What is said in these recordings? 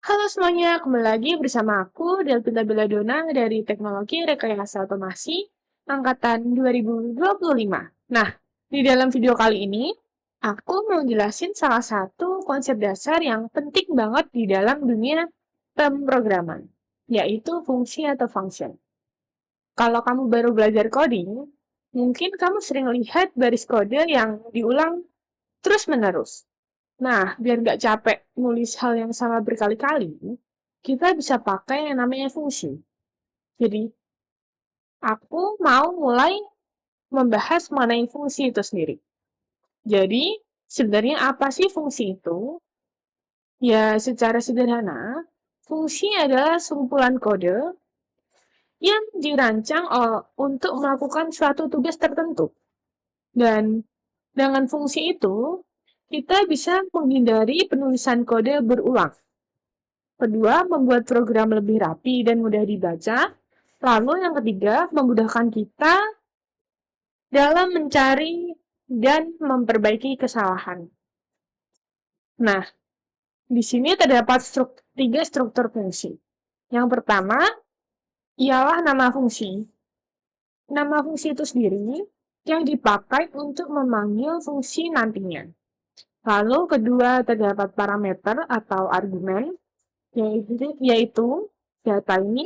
Halo semuanya, kembali lagi bersama aku, Delpita Belladonna dari Teknologi Rekayasa Otomasi Angkatan 2025. Nah, di dalam video kali ini, aku mau jelasin salah satu konsep dasar yang penting banget di dalam dunia pemrograman, yaitu fungsi atau function. Kalau kamu baru belajar coding, mungkin kamu sering lihat baris kode yang diulang terus-menerus. Nah, biar nggak capek nulis hal yang sama berkali-kali, kita bisa pakai yang namanya fungsi. Jadi, aku mau mulai membahas mengenai fungsi itu sendiri. Jadi, sebenarnya apa sih fungsi itu? Ya, secara sederhana, fungsi adalah sumpulan kode yang dirancang untuk melakukan suatu tugas tertentu. Dan dengan fungsi itu, kita bisa menghindari penulisan kode berulang. Kedua, membuat program lebih rapi dan mudah dibaca. Lalu yang ketiga, memudahkan kita dalam mencari dan memperbaiki kesalahan. Nah, di sini terdapat tiga struktur fungsi. Yang pertama, ialah nama fungsi. Nama fungsi itu sendiri yang dipakai untuk memanggil fungsi nantinya. Lalu kedua, terdapat parameter atau argumen, yaitu data ini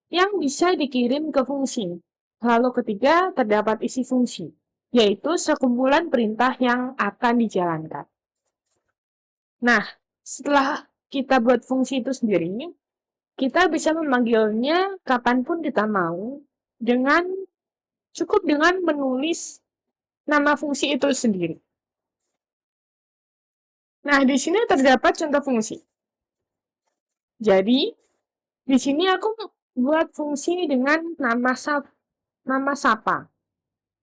yang bisa dikirim ke fungsi. Lalu ketiga, terdapat isi fungsi, yaitu sekumpulan perintah yang akan dijalankan. Nah, setelah kita buat fungsi itu sendiri, kita bisa memanggilnya kapanpun kita mau, cukup dengan menulis nama fungsi itu sendiri. Nah, di sini terdapat contoh fungsi. Jadi, di sini aku buat fungsi dengan nama sapa.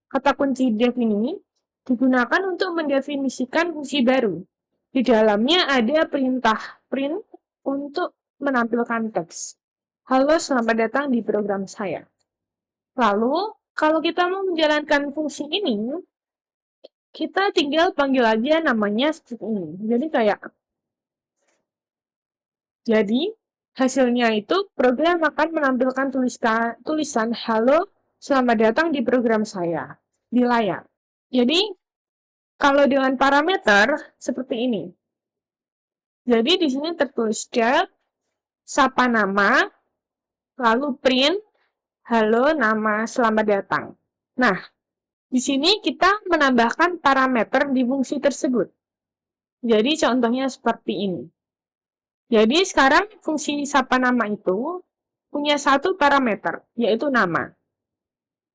Kata kunci def ini digunakan untuk mendefinisikan fungsi baru. Di dalamnya ada perintah print untuk menampilkan teks. Halo, selamat datang di program saya. Lalu, kalau kita mau menjalankan fungsi ini, kita tinggal panggil aja namanya seperti ini. Jadi, hasilnya itu program akan menampilkan tulisan halo, selamat datang di program saya di layar. Jadi, kalau dengan parameter seperti ini. Jadi di sini tertulis def, sapa nama, lalu print, halo, nama, selamat datang. Nah, di sini kita menambahkan parameter di fungsi tersebut. Jadi contohnya seperti ini. Jadi sekarang fungsi sapa nama itu punya satu parameter, yaitu nama.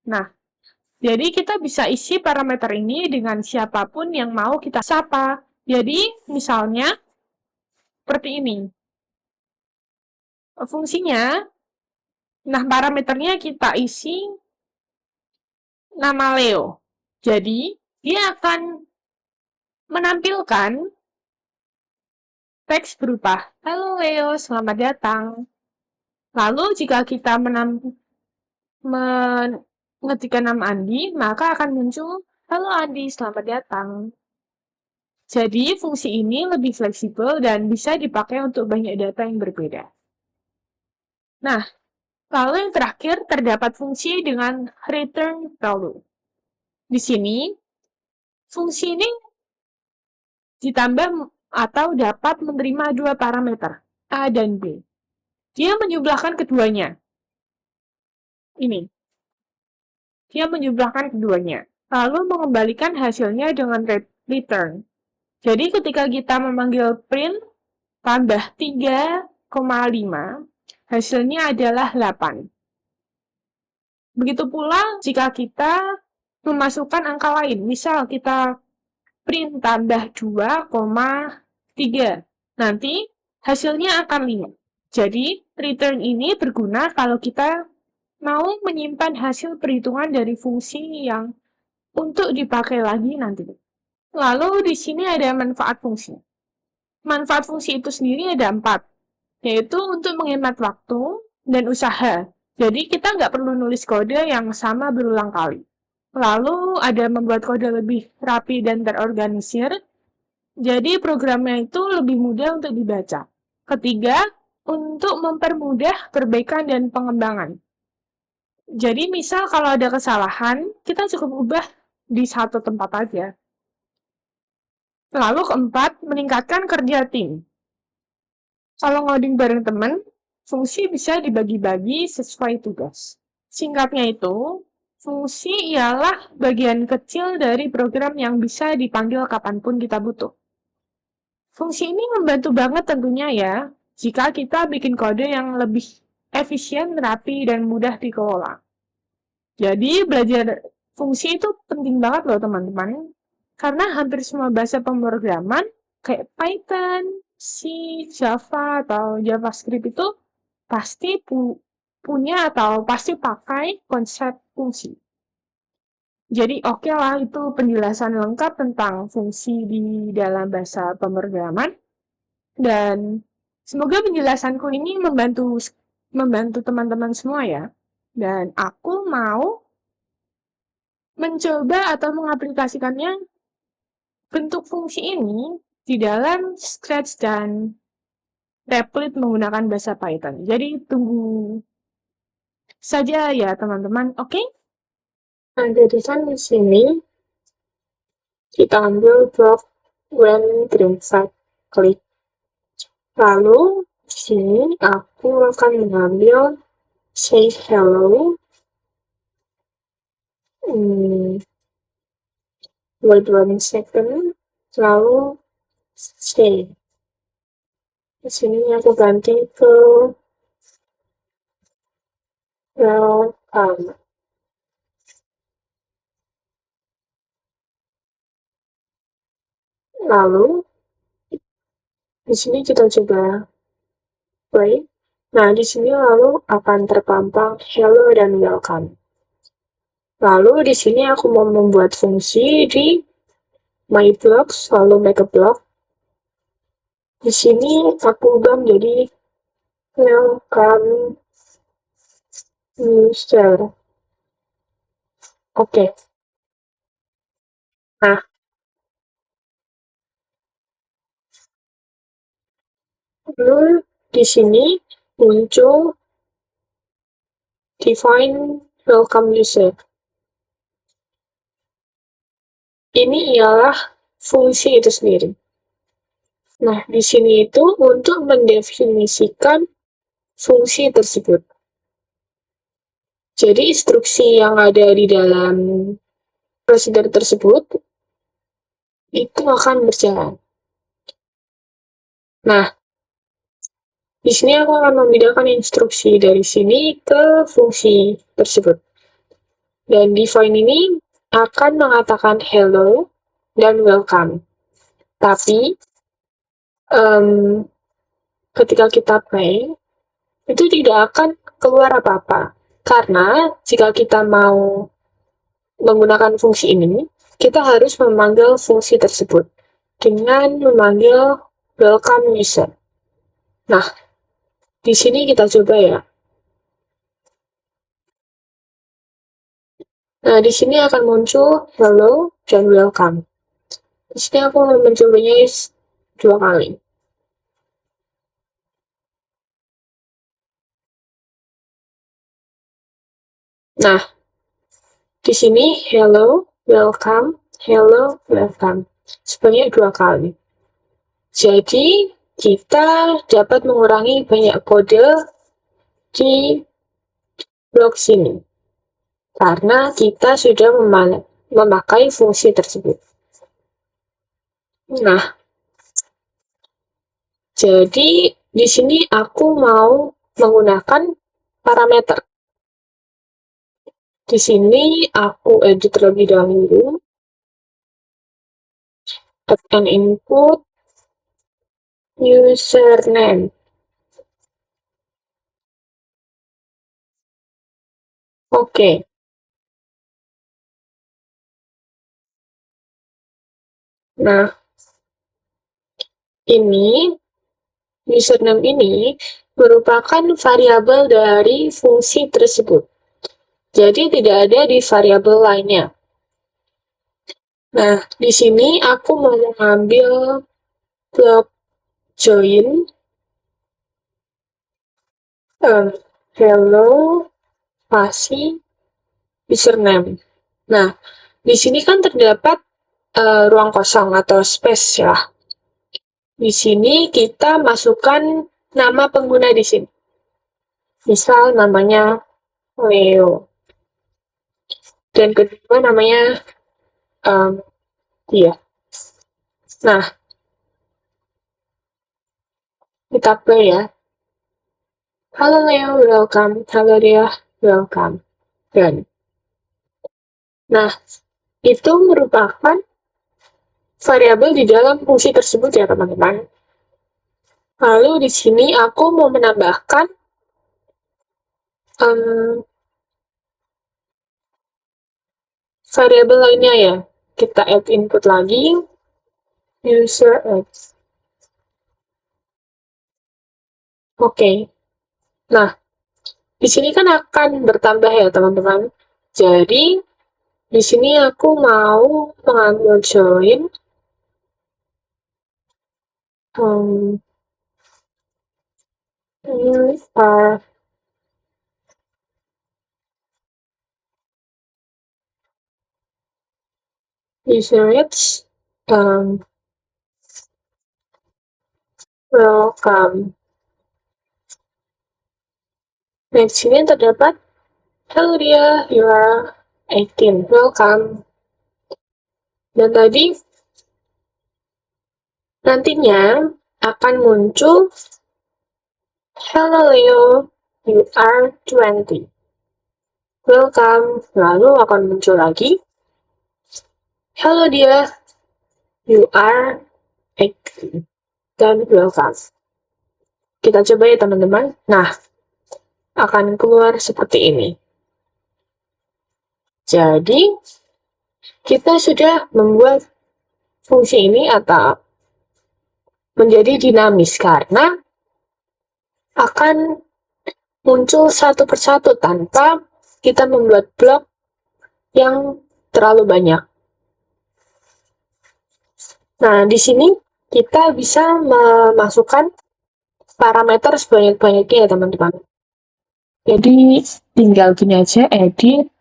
Nah, jadi kita bisa isi parameter ini dengan siapapun yang mau kita sapa. Jadi misalnya seperti ini. Fungsinya, nah parameternya kita isi nama Leo. Jadi, dia akan menampilkan teks berupa, halo Leo, selamat datang. Lalu, jika kita mengetikkan nama Andi, maka akan muncul, halo Andi, selamat datang. Jadi, fungsi ini lebih fleksibel dan bisa dipakai untuk banyak data yang berbeda. Nah, lalu yang terakhir, terdapat fungsi dengan return value. Di sini, fungsi ini ditambah atau dapat menerima dua parameter, A dan B. Dia menyebelahkan keduanya. Ini. Dia menyebelahkan keduanya. Lalu mengembalikan hasilnya dengan return. Jadi ketika kita memanggil print tambah 3,5, hasilnya adalah 8. Begitu pula jika kita memasukkan angka lain. Misal kita print tambah 2,3. Nanti hasilnya akan 5. Jadi, return ini berguna kalau kita mau menyimpan hasil perhitungan dari fungsi yang untuk dipakai lagi nanti. Lalu di sini ada manfaat fungsi. Manfaat fungsi itu sendiri ada 4, yaitu untuk menghemat waktu dan usaha. Jadi kita nggak perlu nulis kode yang sama berulang kali. Lalu ada membuat kode lebih rapi dan terorganisir. Jadi programnya itu lebih mudah untuk dibaca. Ketiga, untuk mempermudah perbaikan dan pengembangan. Jadi misal kalau ada kesalahan, kita cukup ubah di satu tempat aja. Lalu keempat, meningkatkan kerja tim. Kalau ngoding bareng teman, fungsi bisa dibagi-bagi sesuai tugas. Singkatnya itu, fungsi ialah bagian kecil dari program yang bisa dipanggil kapanpun kita butuh. Fungsi ini membantu banget tentunya ya, jika kita bikin kode yang lebih efisien, rapi, dan mudah dikelola. Jadi belajar fungsi itu penting banget loh teman-teman, karena hampir semua bahasa pemrograman kayak Python, C, Java, atau JavaScript itu pasti punya atau pasti pakai konsep fungsi. Jadi oke lah itu penjelasan lengkap tentang fungsi di dalam bahasa pemrograman, dan semoga penjelasanku ini membantu teman-teman semua ya. Dan aku mau mencoba atau mengaplikasikannya bentuk fungsi ini di dalam Scratch dan Replit menggunakan bahasa Python. Jadi tunggu saja ya teman-teman, oke? Nah, jadi kan di sini kita ambil blok when green flag klik. Lalu di sini aku akan mengambil say hello. Wait 1 second. Lalu say. Di sini aku ganti ke welcome. Lalu di sini kita coba play. Nah, di sini lalu akan terpampang hello dan welcome. Lalu di sini aku mau membuat fungsi di my blocks, lalu make a block. Di sini aku ubah menjadi welcome user. Oke. Nah, lalu di sini muncul define welcome user. Ini ialah fungsi itu sendiri. Nah, di sini itu untuk mendefinisikan fungsi tersebut. Jadi instruksi yang ada di dalam prosedur tersebut itu akan berjalan. Nah, di sini aku akan memindahkan instruksi dari sini ke fungsi tersebut. Dan define ini akan mengatakan hello dan welcome. Tapi ketika kita play, itu tidak akan keluar apa-apa. Karena jika kita mau menggunakan fungsi ini, kita harus memanggil fungsi tersebut dengan memanggil welcome user. Nah, di sini kita coba ya. Nah, di sini akan muncul hello dan welcome. Di sini aku mencobanya 2 kali. Nah, di sini hello, welcome. Sebanyak 2 kali. Jadi, kita dapat mengurangi banyak kode di blok sini. Karena kita sudah memakai fungsi tersebut. Nah, jadi di sini aku mau menggunakan parameter. Di sini aku edit terlebih dahulu. Add an input username. Oke. Nah, ini username ini merupakan variabel dari fungsi tersebut. Jadi tidak ada di variabel lainnya. Nah, di sini aku mau mengambil blok join. hello spasi username. Nah, di sini kan terdapat ruang kosong atau space ya. Di sini kita masukkan nama pengguna di sini. Misal namanya Leo. Dan kedua namanya dia. Nah, kita play ya. Halo Leo, welcome. Halo dia, welcome. Dan, nah, itu merupakan variabel di dalam fungsi tersebut ya teman-teman. Lalu di sini aku mau menambahkan variabel lainnya ya. Kita add input lagi, user add. Oke. Nah, di sini kan akan bertambah ya teman-teman. Jadi di sini aku mau mengambil join user add welcome. Nah, di sini terdapat hello dia, you are 18, welcome. Dan tadi nantinya akan muncul hello Leo, you are 20. Welcome. Lalu akan muncul lagi hello dia, you are 18. Dan welcome. Kita coba ya teman-teman. Nah, akan keluar seperti ini. Jadi, kita sudah membuat fungsi ini atau menjadi dinamis karena akan muncul satu persatu tanpa kita membuat blok yang terlalu banyak. Nah, di sini kita bisa memasukkan parameter sebanyak-banyaknya ya teman-teman. Jadi tinggal gini aja, edit,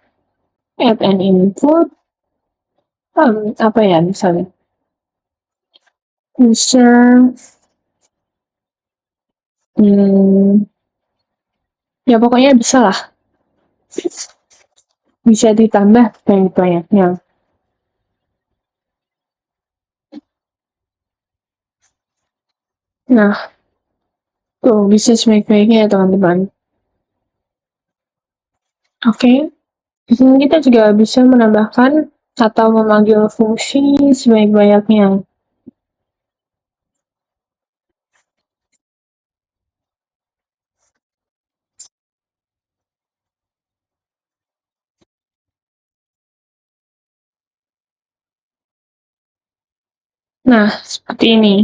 add an input, apa ya misalnya, user, ya pokoknya bisa lah, bisa ditambah banyak-banyaknya. Nah, tuh bisa sebaik-baiknya ya teman-teman. Oke. Di sini kita juga bisa menambahkan atau memanggil fungsi sebanyak-banyaknya. Nah, seperti ini.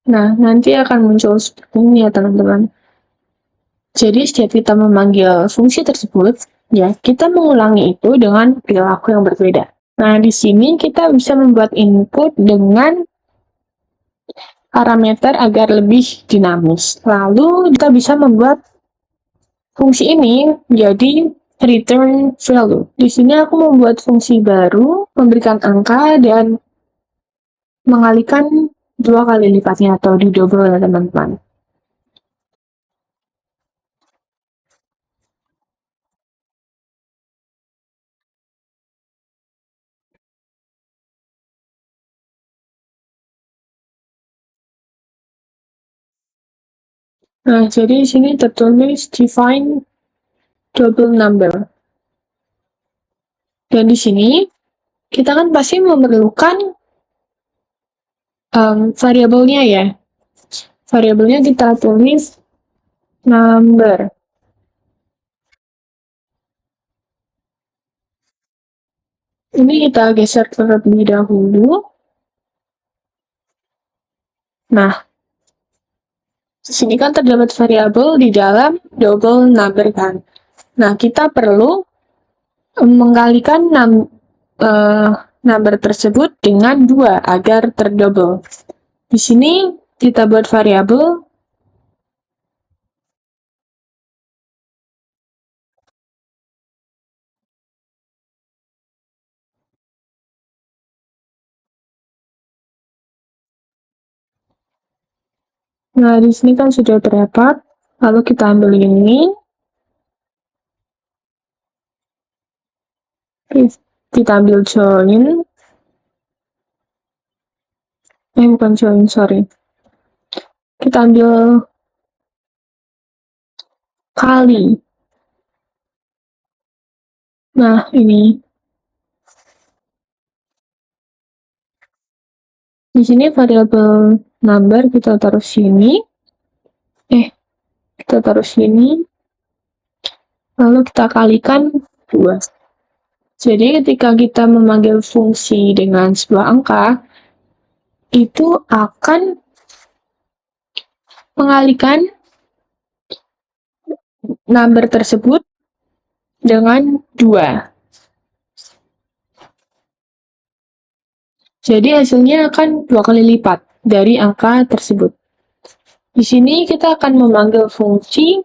Nah, nanti akan muncul seperti ini ya teman-teman. Jadi setiap kita memanggil fungsi tersebut, ya kita mengulangi itu dengan perilaku yang berbeda. Nah, di sini kita bisa membuat input dengan parameter agar lebih dinamis. Lalu kita bisa membuat fungsi ini menjadi return value. Di sini aku membuat fungsi baru, memberikan angka dan mengalikan 2 kali lipatnya atau di double ya teman-teman. Nah, jadi di sini tertulis define double number. Dan di sini kita kan pasti memerlukan variabelnya ya. Variabelnya kita tulis number. Ini kita geser terlebih dahulu. Nah, di sini kan terdapat variabel di dalam double number kan. Nah, kita perlu mengkalikan number tersebut dengan 2 agar terdouble. Di sini kita buat variabel Nah, di sini kan sudah terdapat. Lalu kita ambil ini. Kita ambil join. Bukan join, sorry. Kita ambil kali. Nah, ini. Di sini variabel number kita taruh sini. Kita taruh sini. Lalu kita kalikan 2. Jadi ketika kita memanggil fungsi dengan sebuah angka, itu akan mengalihkan number tersebut dengan 2. Jadi hasilnya akan 2 kali lipat dari angka tersebut. Di sini kita akan memanggil fungsi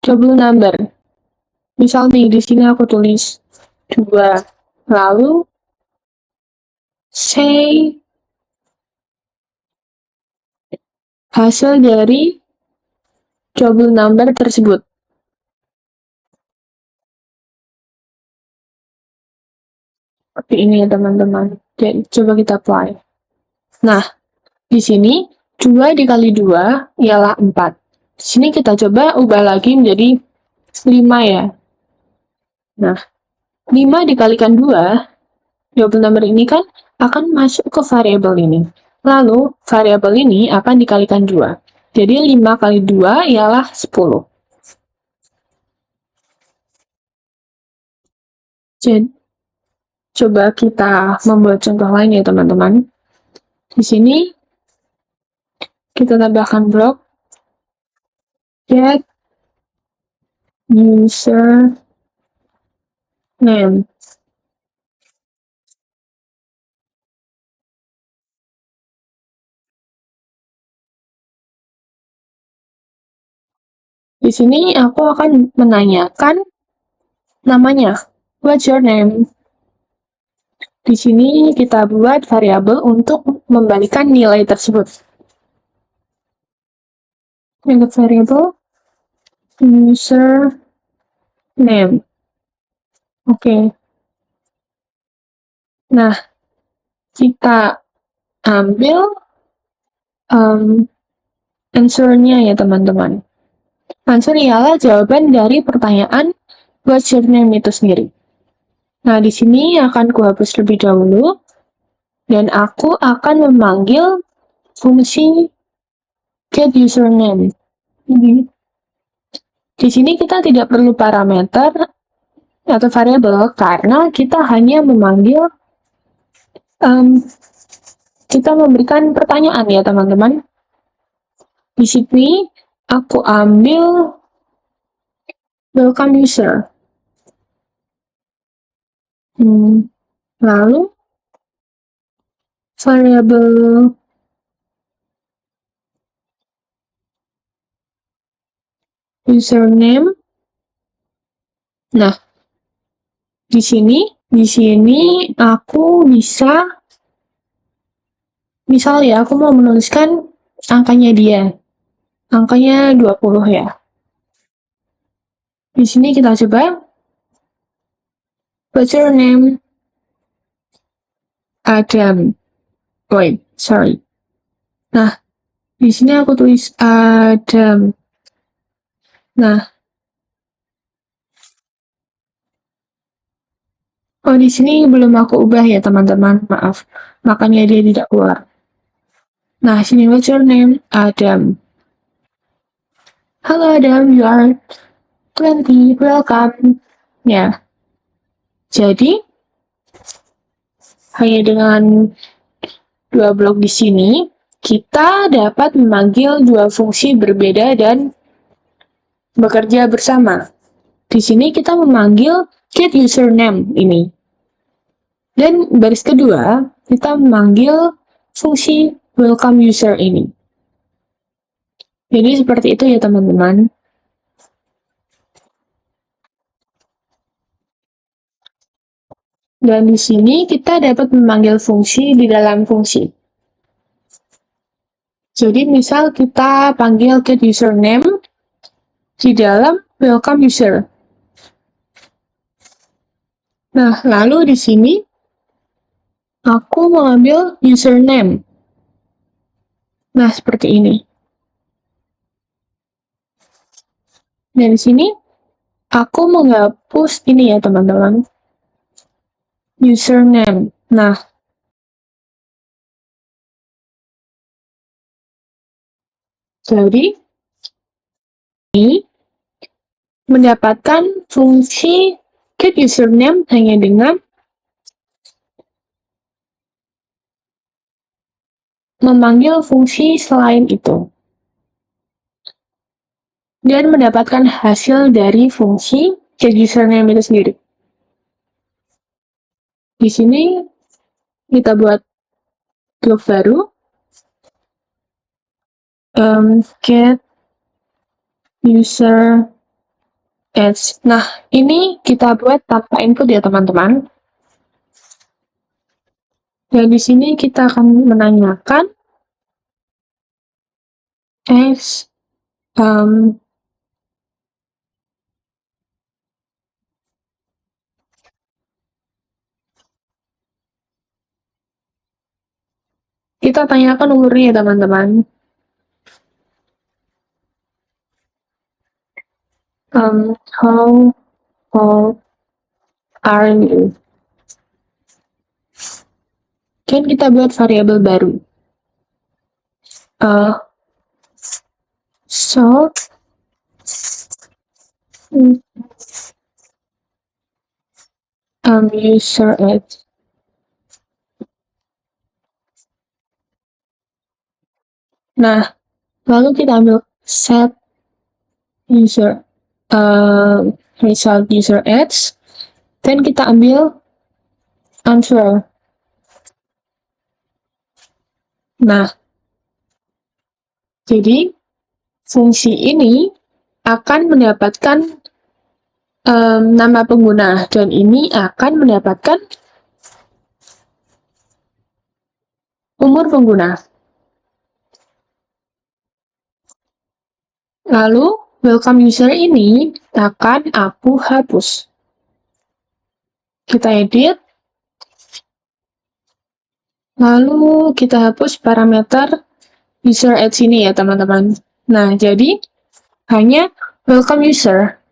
double number. Misal nih, di sini aku tulis 2. Lalu say hasil dari double number tersebut. Seperti ini ya teman-teman. Jadi coba kita apply. Nah, di sini 2 dikali 2 ialah 4. Di sini kita coba ubah lagi menjadi 5 ya. Nah, 5 dikalikan 2, double number ini kan akan masuk ke variabel ini. Lalu, variabel ini akan dikalikan 2. Jadi 5 kali 2 ialah 10. Jadi, coba kita membuat contoh lain ya teman-teman. Di sini, kita tambahkan blok get user name. Di sini aku akan menanyakan namanya. What's your name? Di sini kita buat variabel untuk membalikan nilai tersebut. Untuk variabel user name. Oke. Nah, kita ambil answer-nya ya teman-teman. Answer ialah jawaban dari pertanyaan what's your name itu sendiri. Nah, di sini akan kuhapus lebih dahulu dan aku akan memanggil fungsi get username. Di sini kita tidak perlu parameter atau variabel karena kita hanya memanggil kita memberikan pertanyaan ya teman-teman. Di sini aku ambil welcome user. Lalu variabel username. Nah, di sini aku bisa, misal ya, aku mau menuliskan angkanya dia. Angkanya 20 ya. Di sini kita coba. What's your name? Adam. Wait, sorry. Nah, di sini aku tulis Adam. Nah, di sini belum aku ubah ya teman-teman, maaf. Makanya dia tidak keluar. Nah, sini what's your name? Adam. Hello Adam, you are 20, welcome. Ya. Jadi, hanya dengan 2 blok di sini, kita dapat memanggil 2 fungsi berbeda dan bekerja bersama. Di sini kita memanggil get username ini. Dan baris kedua, kita memanggil fungsi welcome user ini. Jadi seperti itu ya teman-teman. Dan di sini kita dapat memanggil fungsi di dalam fungsi. Jadi misal kita panggil get username di dalam welcome user. Nah, lalu di sini aku mengambil username. Nah, seperti ini. Dan di sini aku menghapus ini ya teman-teman. Username. Nah, jadi ini mendapatkan fungsi get username hanya dengan memanggil fungsi selain itu. Dan mendapatkan hasil dari fungsi get username itu sendiri. Di sini kita buat blok baru, get user ads. Nah, ini kita buat tanpa input ya teman-teman. Dan di sini kita akan menanyakan ads kita tanyakan umurnya ya teman-teman. How old are you? Kan kita buat variabel baru. So user ads. Nah, lalu kita ambil set user result user ads, dan kita ambil answer. Nah, jadi fungsi ini akan mendapatkan nama pengguna, dan ini akan mendapatkan umur pengguna. Lalu, welcome user ini akan aku hapus. Kita edit. Lalu, kita hapus parameter user ads ini ya, teman-teman. Nah, jadi hanya welcome user.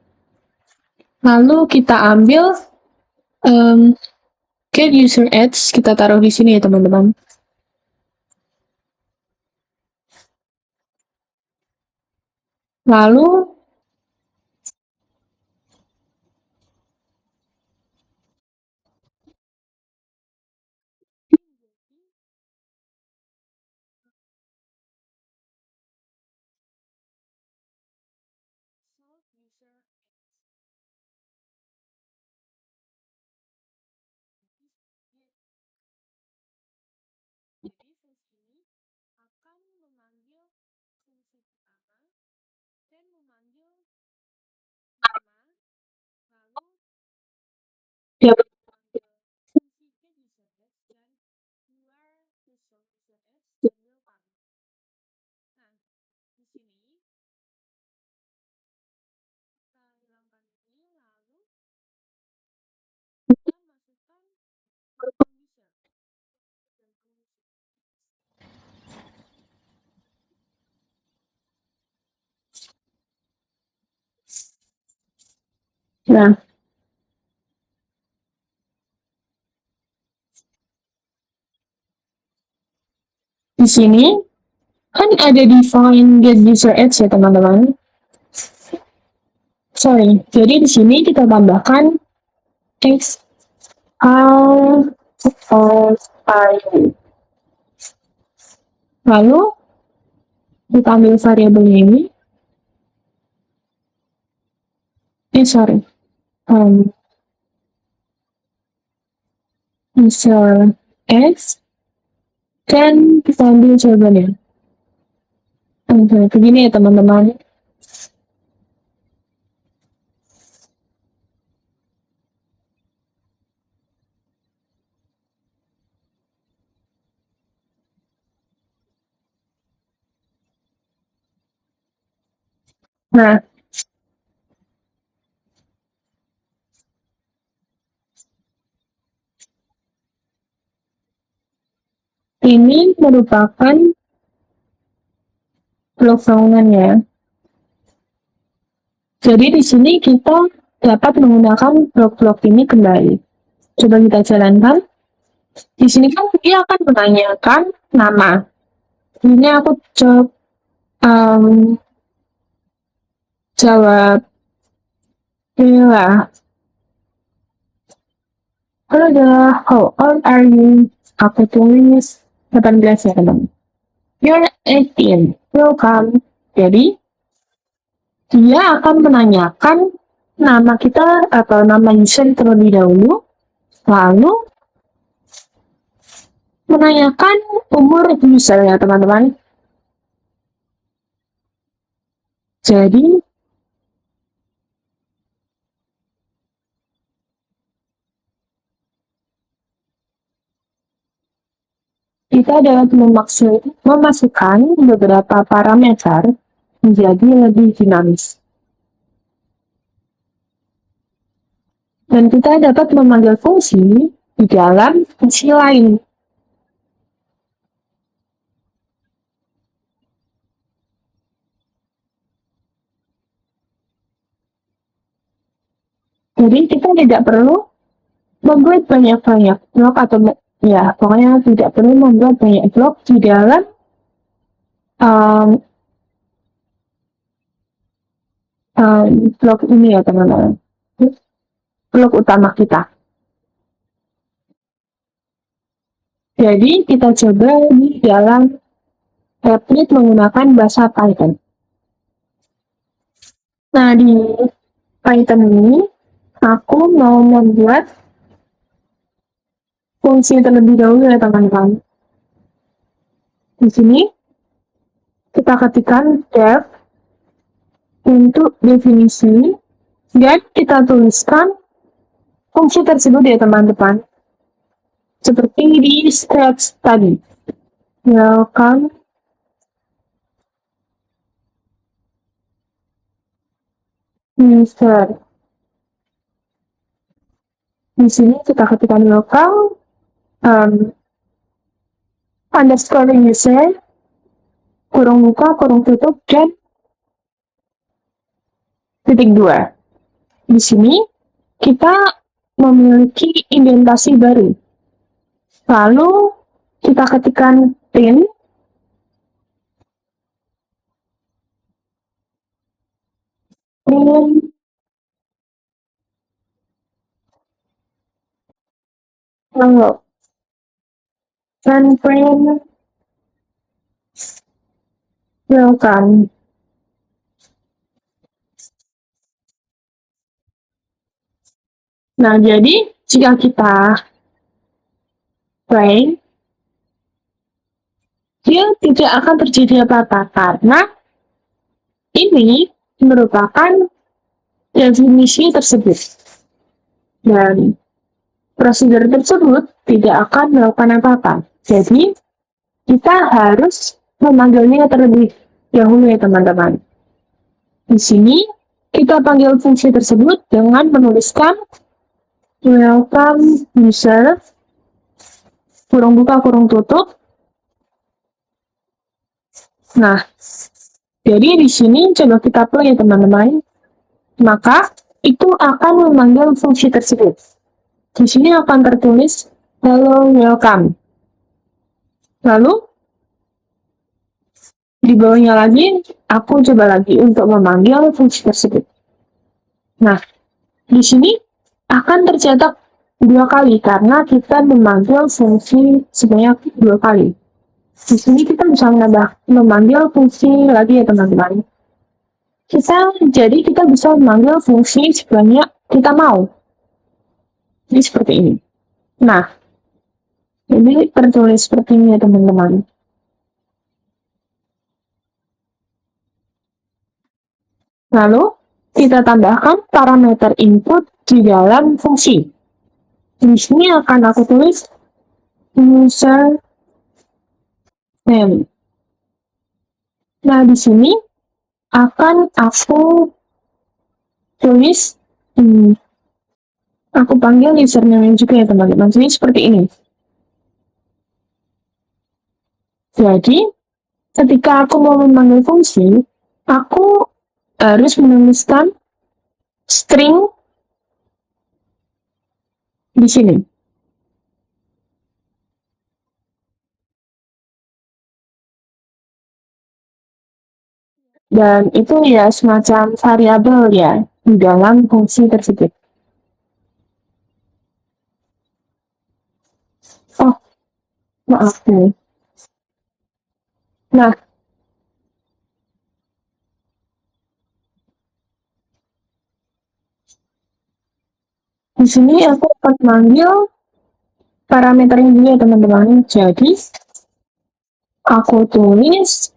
Lalu, kita ambil get user ads, kita taruh di sini ya, teman-teman. Lalu, jadi fungsi ini akan memanggil fungsi pertama dan memanggil nama, lalu dapat fungsi get user ads dan luar user ads dan welcome. Nah, di sini kita hilangkan ini, lalu kita masukkan welcome user. Nah, di sini kan ada define get user ads ya teman-teman. Sorry, jadi di sini kita tambahkan text how old are you. Lalu kita ambil variabelnya ini. misal X, dan kita ambil jawabannya. Begini ya teman-teman. Nah, ini merupakan blok bangunannya. Jadi di sini kita dapat menggunakan blok-blok ini kembali. Coba kita jalankan. Di sini kan dia akan menanyakan nama. Ini aku jawab Bella. Halo Bella, how old are you? Aku tulis 18 ya teman. You're 18. Welcome. Jadi dia akan menanyakan nama kita atau nama user terlebih dahulu, lalu menanyakan umur user ya teman-teman. Jadi kita dapat memasukkan beberapa parameter menjadi lebih dinamis. Dan kita dapat memanggil fungsi di dalam fungsi lain. Jadi kita tidak perlu membuat banyak-banyak blok atau ya pokoknya tidak perlu membuat banyak blok di dalam blok ini ya teman-teman, blok utama kita. Jadi kita coba di dalam Replit menggunakan bahasa Python. Nah di Python ini aku mau membuat fungsi terlebih dahulu ya teman-teman. Di sini kita ketikkan def untuk definisi dan kita tuliskan fungsi tersebut ya teman-teman. Seperti di scratch tadi. Welcome user. Di sini kita ketikkan welcome underscore user, kurung buka, kurung tutup, dan titik 2. Di sini kita memiliki indentasi baru. Lalu kita ketikkan print hello dan print welcome. Nah, jadi jika kita play, dia tidak akan terjadi apa-apa karena ini merupakan definisi tersebut. Dan prosedur tersebut tidak akan melakukan apa-apa. Jadi, kita harus memanggilnya terlebih dahulu ya teman-teman. Di sini, kita panggil fungsi tersebut dengan menuliskan welcome user, kurung buka, kurung tutup. Nah, jadi di sini coba kita play ya teman-teman. Maka, itu akan memanggil fungsi tersebut. Di sini akan tertulis hello welcome. Lalu di bawahnya lagi aku coba lagi untuk memanggil fungsi tersebut. Nah, di sini akan tercetak 2 kali karena kita memanggil fungsi sebanyak 2 kali. Di sini kita bisa memanggil fungsi lagi ya teman-teman. Jadi kita bisa memanggil fungsi sebanyak kita mau. Jadi seperti ini. Nah, Jadi tertulis seperti ini ya teman-teman. Lalu kita tambahkan parameter input di dalam fungsi. Di sini akan aku tulis user name. Nah, di sini akan aku tulis aku panggil username juga ya teman-teman. Jadi seperti ini. Jadi, ketika aku mau memanggil fungsi, aku harus menuliskan string di sini. Dan itu ya semacam variabel ya di dalam fungsi tersebut. Oh, maaf nih. Nah, di sini aku akan manggil parameternya dulu ya teman-teman. Jadi, aku tulis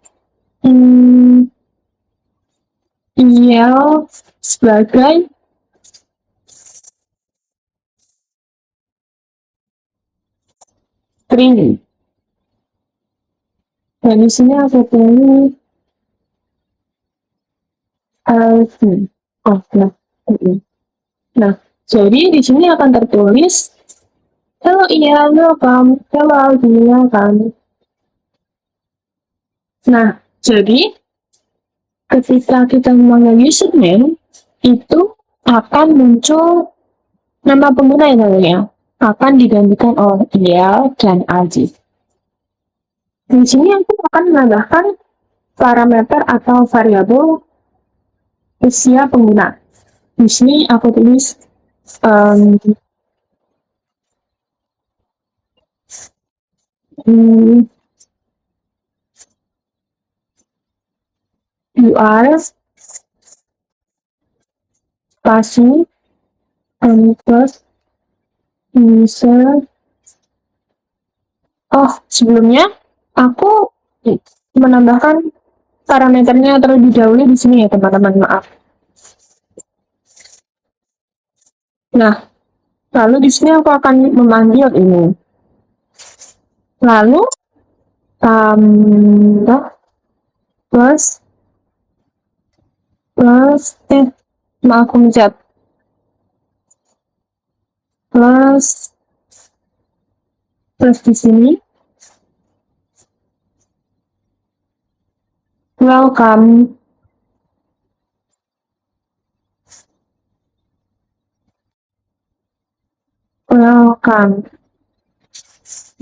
IL sebagai string. Dan di sini aku tulis LV. Oh, nah. Nah, jadi di sini akan tertulis hello iya, welcome, hello Aldi, welcome. Nah, jadi ketika kita memanggil username, itu akan muncul nama pengguna yang namanya akan digantikan oleh IL dan Aldi. Di sini aku akan menambahkan parameter atau variabel usia pengguna. Di sini aku tulis UR spasi plus user. Oh, sebelumnya aku menambahkan parameternya terlebih dahulu di sini ya teman-teman, maaf. Nah, lalu di sini aku akan memanggil ini. Lalu tambah plus maaf aku mencet plus di sini welcome.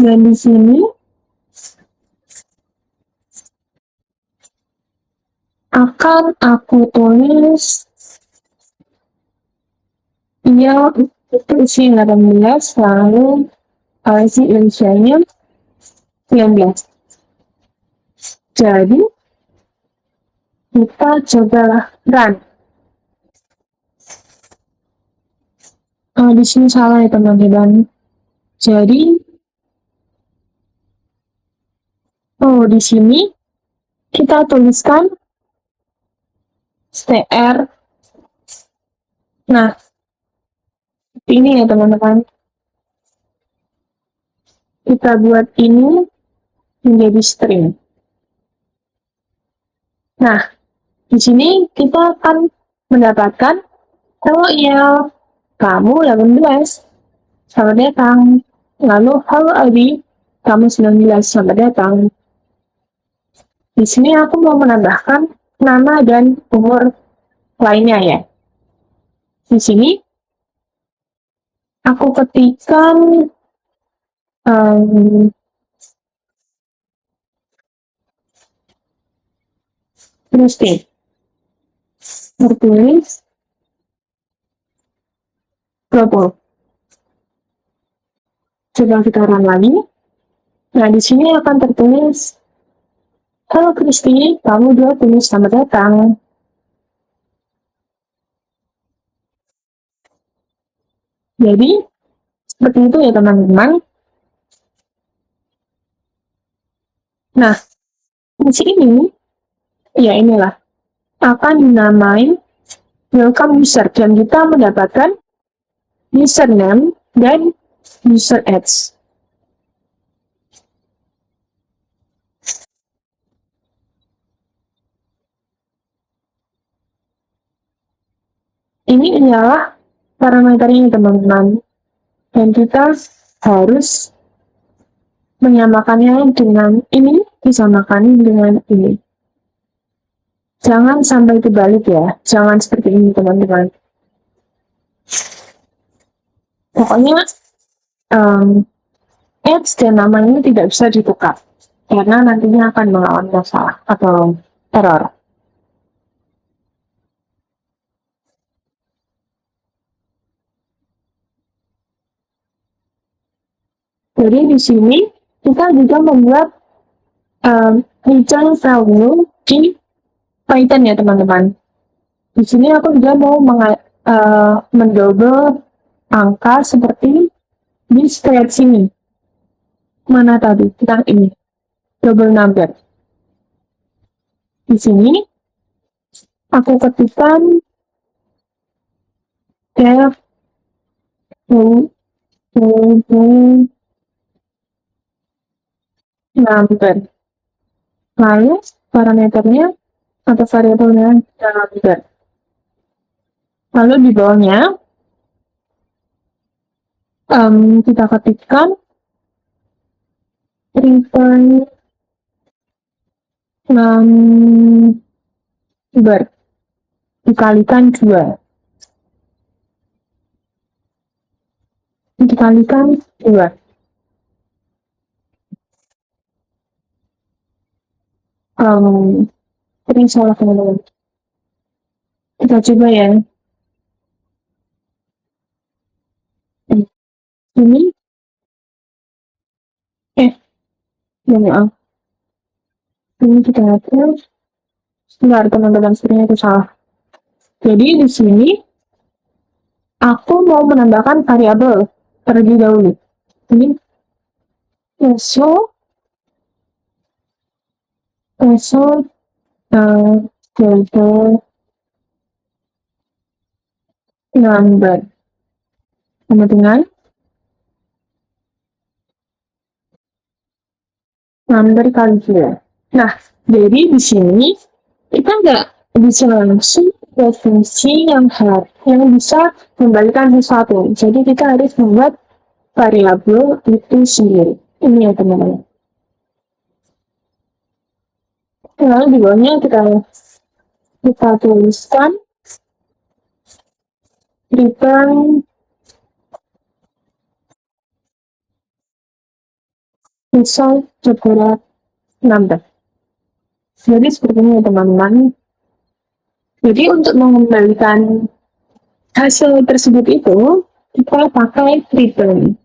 Dan di sini akan aku tulis ya itu isi 18, lalu isi inisialnya 19. Jadi kita coba run. Di sini salah ya teman-teman. Jadi di sini kita tuliskan str. Nah, ini ya teman-teman. Kita buat ini menjadi string. Nah, di sini kita akan mendapatkan hello iya, kamu 18, selamat datang. Lalu halo Aldi, kamu 19, selamat datang. Di sini aku mau menambahkan nama dan umur lainnya ya. Di sini aku ketikkan Kristi. Tertulis Propol. Coba kita run lagi. Nah, di sini akan tertulis halo Kristi, kamu 20, selamat datang. Jadi, seperti itu ya teman-teman. Nah, fungsi ini, ya inilah, akan dinamai welcome user, dan kita mendapatkan username dan user ads. Ini adalah parameternya teman-teman, dan kita harus menyamakannya dengan ini, disamakan dengan ini. Jangan sampai terbalik ya, jangan seperti ini teman-teman. Pokoknya ads dan nama ini tidak bisa ditukar, karena nantinya akan mengalami masalah atau error. Jadi di sini kita juga membuat return value di Python ya teman-teman. Di sini aku juga mau mendouble angka seperti di spread sini. Mana tadi? Kita ini double number. Di sini aku ketikkan def number. Lalu parameternya atau variabelnya number. Lalu di bawahnya kita ketikkan return number dikalikan 2. Dikalikan 2. Sering salah teman-teman. Kita coba ya. Ini ya maaf. Ini kita hapus. Sebentar teman-teman, sebenarnya itu salah. Jadi di sini aku mau menambahkan variabel terlebih dahulu. Ini peso double number sama dengan number kali 2. Nah, jadi di sini kita nggak bisa langsung ke fungsi yang bisa kembalikan sesuatu. Jadi kita harus membuat variabel itu sendiri. Ini ya teman-teman. Lalu di bawahnya kita tuliskan return result separate number. Jadi seperti ini ya teman-teman. Jadi untuk mengembalikan hasil tersebut itu kita pakai return.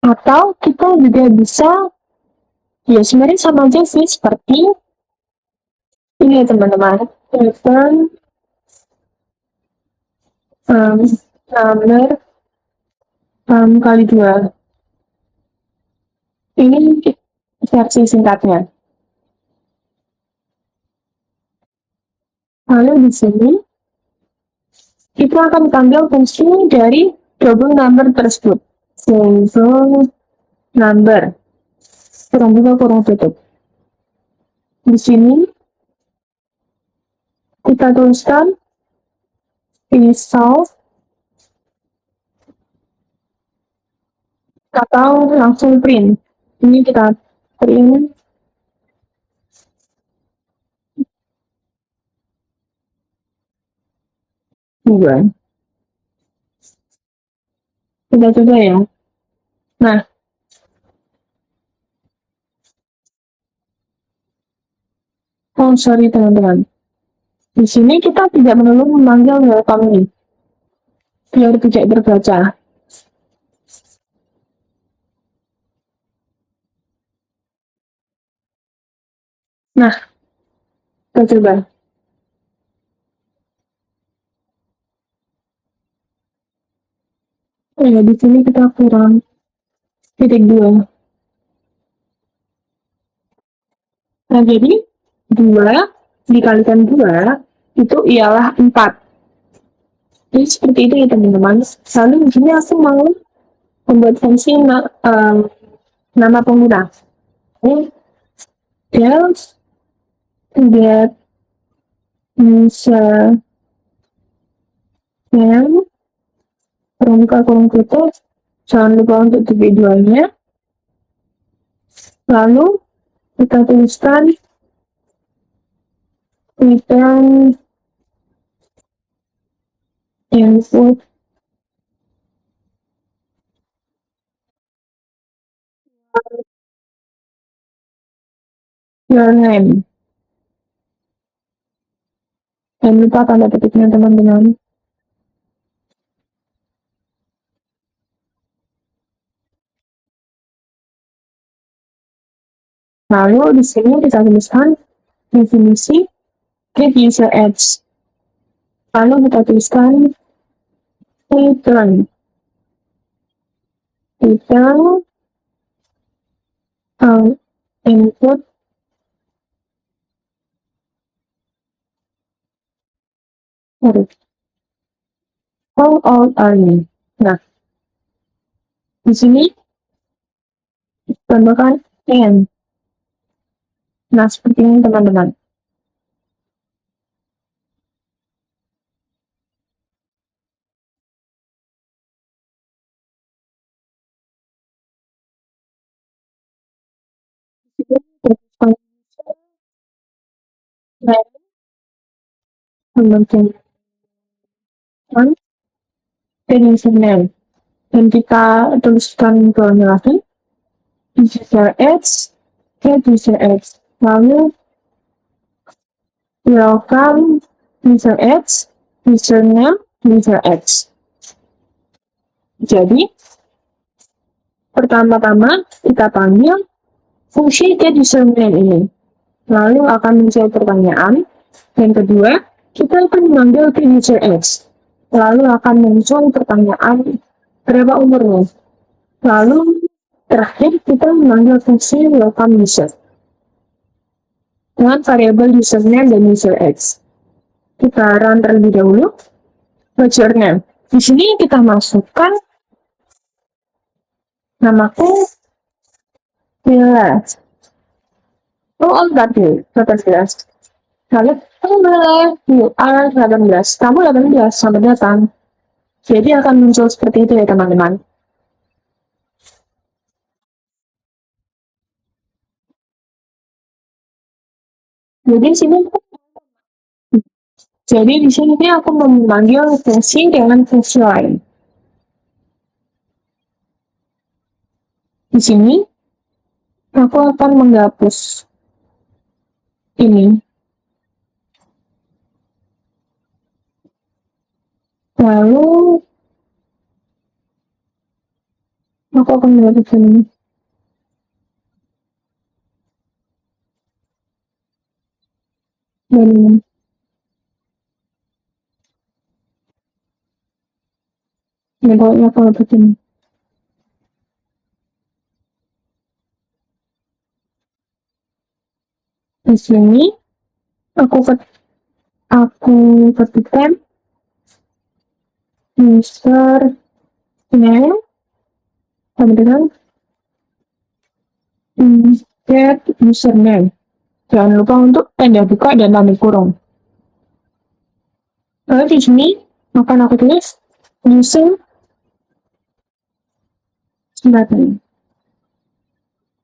Atau kita juga bisa, ya sebenarnya sama aja sih seperti ini ya teman-teman. Return number kali 2. Ini versi singkatnya. Lalu di sini kita akan panggil fungsi dari double number tersebut. Double number. Kurang buka, kurang tutup. Di sini kita tuliskan result atau langsung print. Ini kita print dua. Kita coba ya. Nah, sorry teman-teman. Di sini kita tidak perlu memanggil welcome ini, biar tidak terbaca. Nah, kita coba. Ya, di sini kita kurang titik 2. Nah, jadi 2 dikalikan 2 itu ialah 4. Jadi seperti itu ya teman-teman. Lalu di sini aku mau membuat fungsi nama pengguna. Ini del get user name kurung tutup, jangan lupa untuk titik 2-nya. Lalu kita tuliskan return input your name. Jangan lupa tanda petiknya teman-teman. Lalu di sini kita tuliskan definisi get user ads. Lalu kita tuliskan return input how old are you? Nah, di sini tambahkan and. Nah, seperti ini teman-teman. Membentuk dan username. Dan kita tuliskan bawahnya lagi user ads, get user ads. Lalu welcome user ads, username user ads. Jadi pertama-tama kita panggil fungsi get username ini. Lalu akan muncul pertanyaan. Yang kedua, kita akan memanggil get user ads. Lalu akan muncul pertanyaan berapa umurnya. Lalu terakhir kita memanggil fungsi welcome user dengan variabel username dan user ads. Kita run terlebih dahulu. What's your name? Di sini kita masukkan namaku Mila. Oh, tadi 18. Lalu, you are 18. Kamu 18, selamat datang. Jadi akan muncul seperti itu ya teman-teman. Jadi di sini aku memanggil fungsi dengan fungsi lain. Di sini aku akan menghapus ini. Lalu aku akan menghapus ini. Dan pokoknya aku hapus ini. Di sini aku ketikkan user name sama dengan get username. Jangan lupa untuk tanda buka dan tanda kurung. Lalu di sini akan aku tulis user name.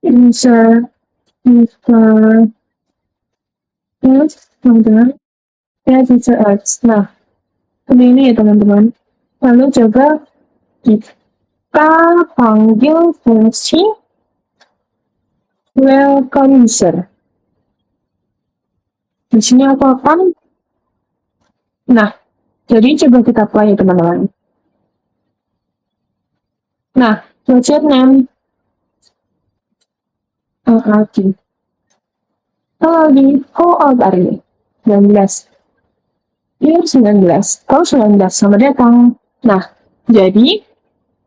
User teman-teman ya user ads. Nah, ini ya teman-teman. Lalu coba kita panggil fungsi welcome user. Di sini aku akan, nah, jadi coba kita play ya teman-teman. Nah, what's your name? Lagi. How old are you? 19. You're 19. Kau 19, selamat datang. Nah, jadi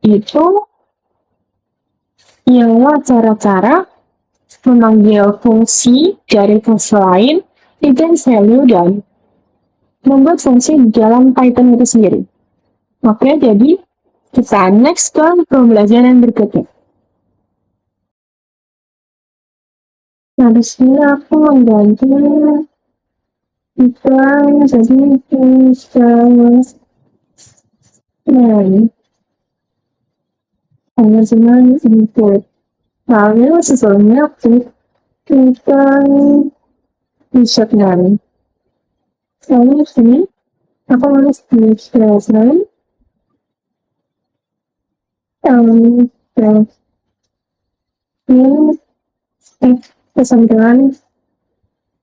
itu ialah cara-cara memanggil fungsi dari fungsi lain, return value, dan membuat fungsi di dalam Python itu sendiri. Oke, jadi kita next ke pembelajaran berikutnya. Nah, di sini aku mengganti iklan jadi manajemen input. Lalu sebelumnya kita risetnya. Lalu di sini aku nulis di ini kesampingan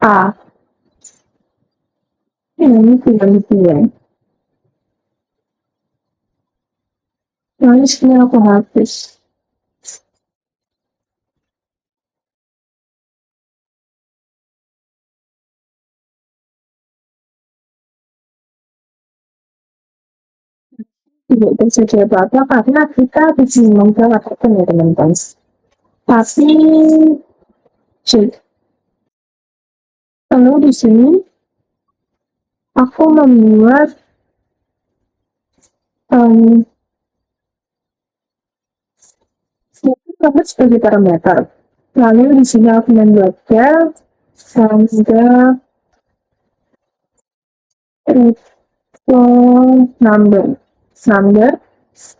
A. Ini pilihan. Lalu sini aku hapus. Tidak terjadi apa-apa karena kita bisa membuat apapun ya teman-teman. Tapi lalu di sini aku membuat sebagai parameter. Lalu di sini aku membuat del sampai number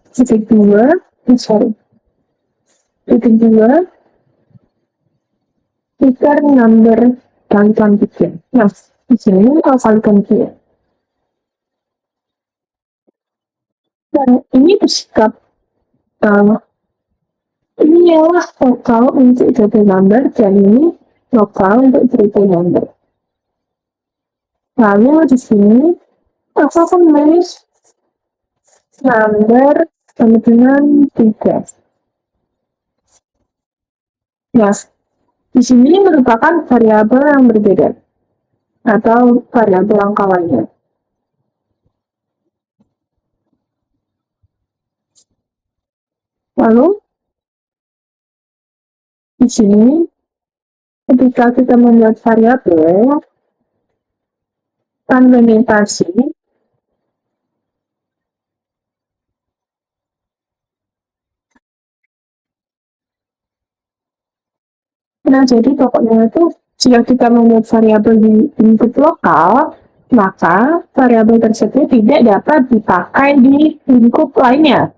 titik 2 titik 2 titik number kalikan 3. Nah, di sini kalau kalikan 3. Dan ini bersikap ini ialah lokal untuk triple number dan ini lokal untuk triple number. Lalu di sini aku akan menulis number dengan 3. Nah, di sini merupakan variabel yang berbeda atau variabel angka lainnya. Lalu di sini ketika kita membuat variabel konvenitasi, nah jadi pokoknya itu jika kita membuat variabel di input lokal, maka variabel tersebut tidak dapat dipakai di lingkup lainnya.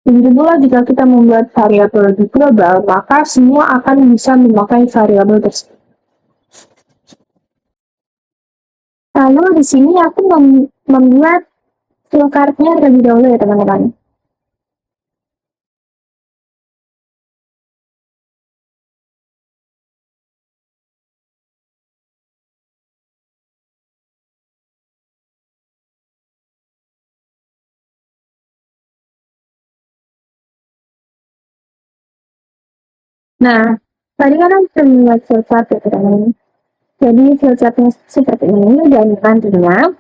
Begitu pula jika kita membuat variabel di global, maka semua akan bisa memakai variabel tersebut. Lalu di sini aku membuat flowchartnya terlebih dahulu ya teman-teman. Nah, tadi kan aku membuat flowchart ya teman-teman. Jadi flowchartnya seperti ini dan nantinya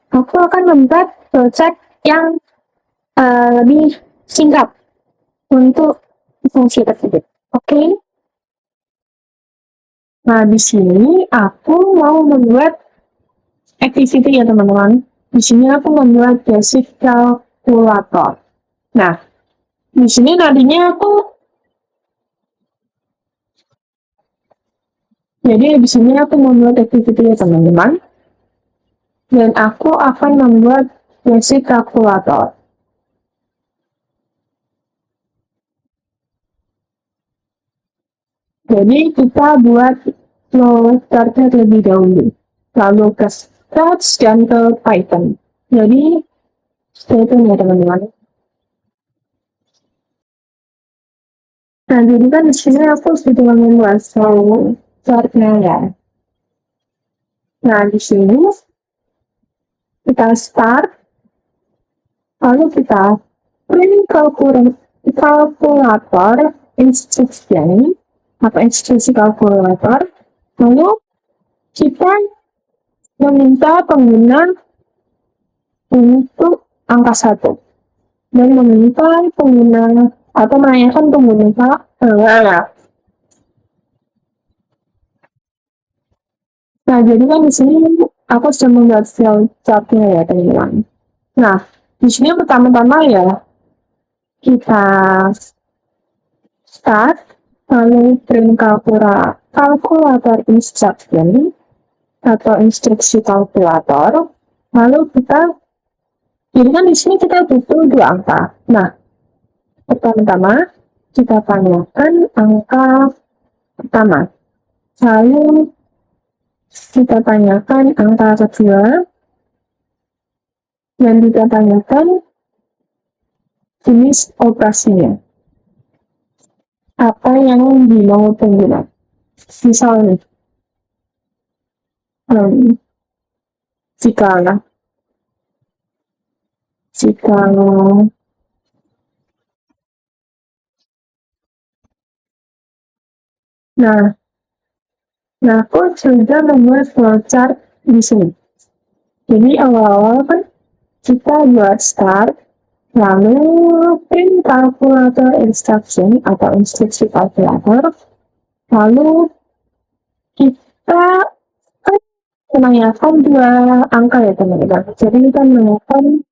aku akan membuat flowchart yang lebih singkat untuk fungsi tersebut. Oke? Nah, di sini aku mau membuat activity ya teman-teman. Di sini aku membuat basic calculator. Nah, di sini nantinya jadi di sini aku membuat activity ya teman-teman. Dan aku akan membuat basic calculator. Jadi kita buat flowchartnya terlebih dahulu. Lalu ke Scratch dan ke Python. Jadi stay tune ya teman-teman. Nah, jadi kan di sini aku sudah membuat flowchartnya ya. Nah, di sini kita start, lalu kita print kalkulator instruction atau instruksi kalkulator, lalu kita meminta pengguna untuk angka 1. dan meminta pengguna atau menanyakan pengguna Nah, jadi kan di sini aku sudah membuat flowchart-nya ya, teman-teman. Nah, di sini pertama-tama ya kita start, lalu print kalkulator instruction atau instruksi kalkulator, lalu jadi kan di sini kita butuh 2 angka. Nah, pertama-tama kita tanyakan angka pertama, lalu kita tanyakan angka kedua, dan kita tanyakan jenis operasinya. Apa yang dimau pengguna. Misalnya, jika nah aku sudah membuat flowchart di sini. Jadi awal-awal kan kita buat start, lalu print kalkulator instruction atau instruksi kalkulator, lalu kita menanyakan 2 angka ya teman-teman. Jadi kita menanyakan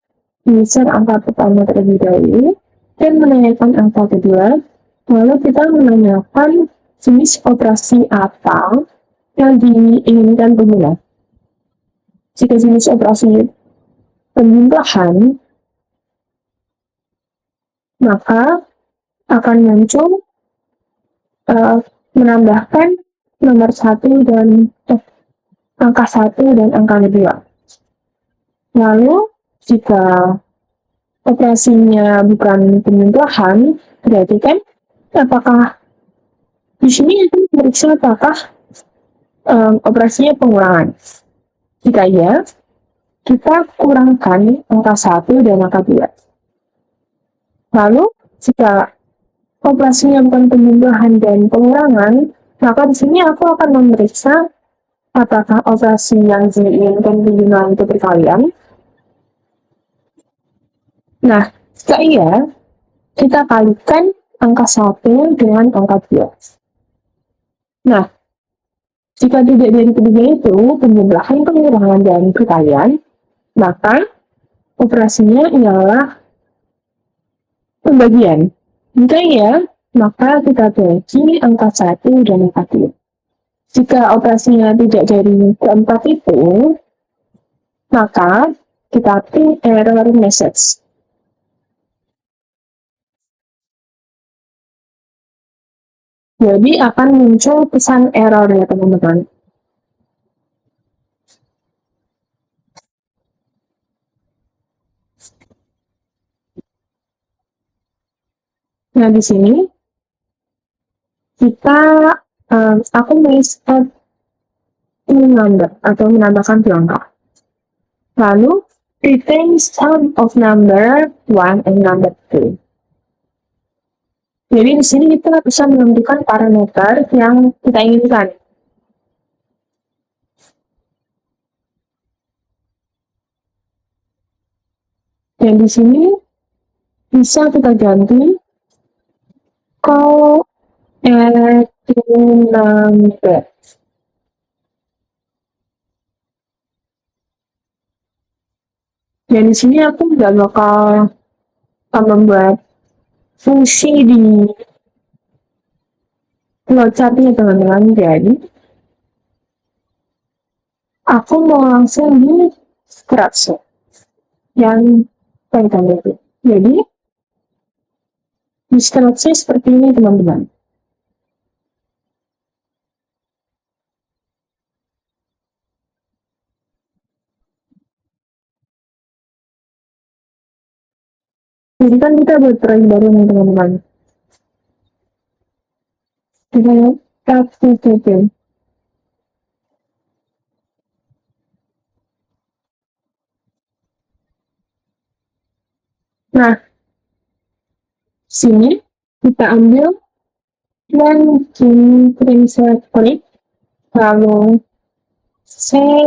user angka pertama terlebih dahulu, dan menanyakan angka kedua, lalu kita menanyakan jenis operasi apa yang diinginkan pengguna. Jika jenis operasi penjumlahan, maka akan muncul menambahkan nomor 1 dan angka 1 dan angka 2. Lalu jika operasinya bukan penjumlahan, berarti kan apakah di sini akan memeriksa apakah operasinya pengurangan. Jika iya, kita kurangkan angka 1 dan angka 2. Lalu, jika operasinya bukan penjumlahan dan pengurangan, maka di sini aku akan memeriksa apakah operasi yang diinginkan penjumlahan itu perkalian. Nah, jika iya, kita kalikan angka 1 dengan angka 2. Nah, jika tidak dari ketiga itu, penjumlahan, pengurangan, dan perkalian, maka operasinya ialah pembagian. Jika iya, maka kita bagi angka 1 dan angka 2. Jika operasinya tidak dari keempat itu, maka kita print error message. Jadi akan muncul pesan error ya teman-teman. Nah di sini kita aku menulis add number atau menambahkan 2 angka. Lalu return sum of number 1 and number 2. Jadi di sini kita bisa menentukan parameter yang kita inginkan. Dan di sini bisa kita ganti call add number. Dan di sini aku nggak bakal membuat fungsi di flowchart-nya teman-teman. Jadi aku mau langsung di scratch yang Python itu. Jadi di scratch seperti ini teman-teman. Jadi kan kita buat proyek baru nih teman-teman. Kita lihat Nah, sini kita ambil dan prinsip klik, lalu say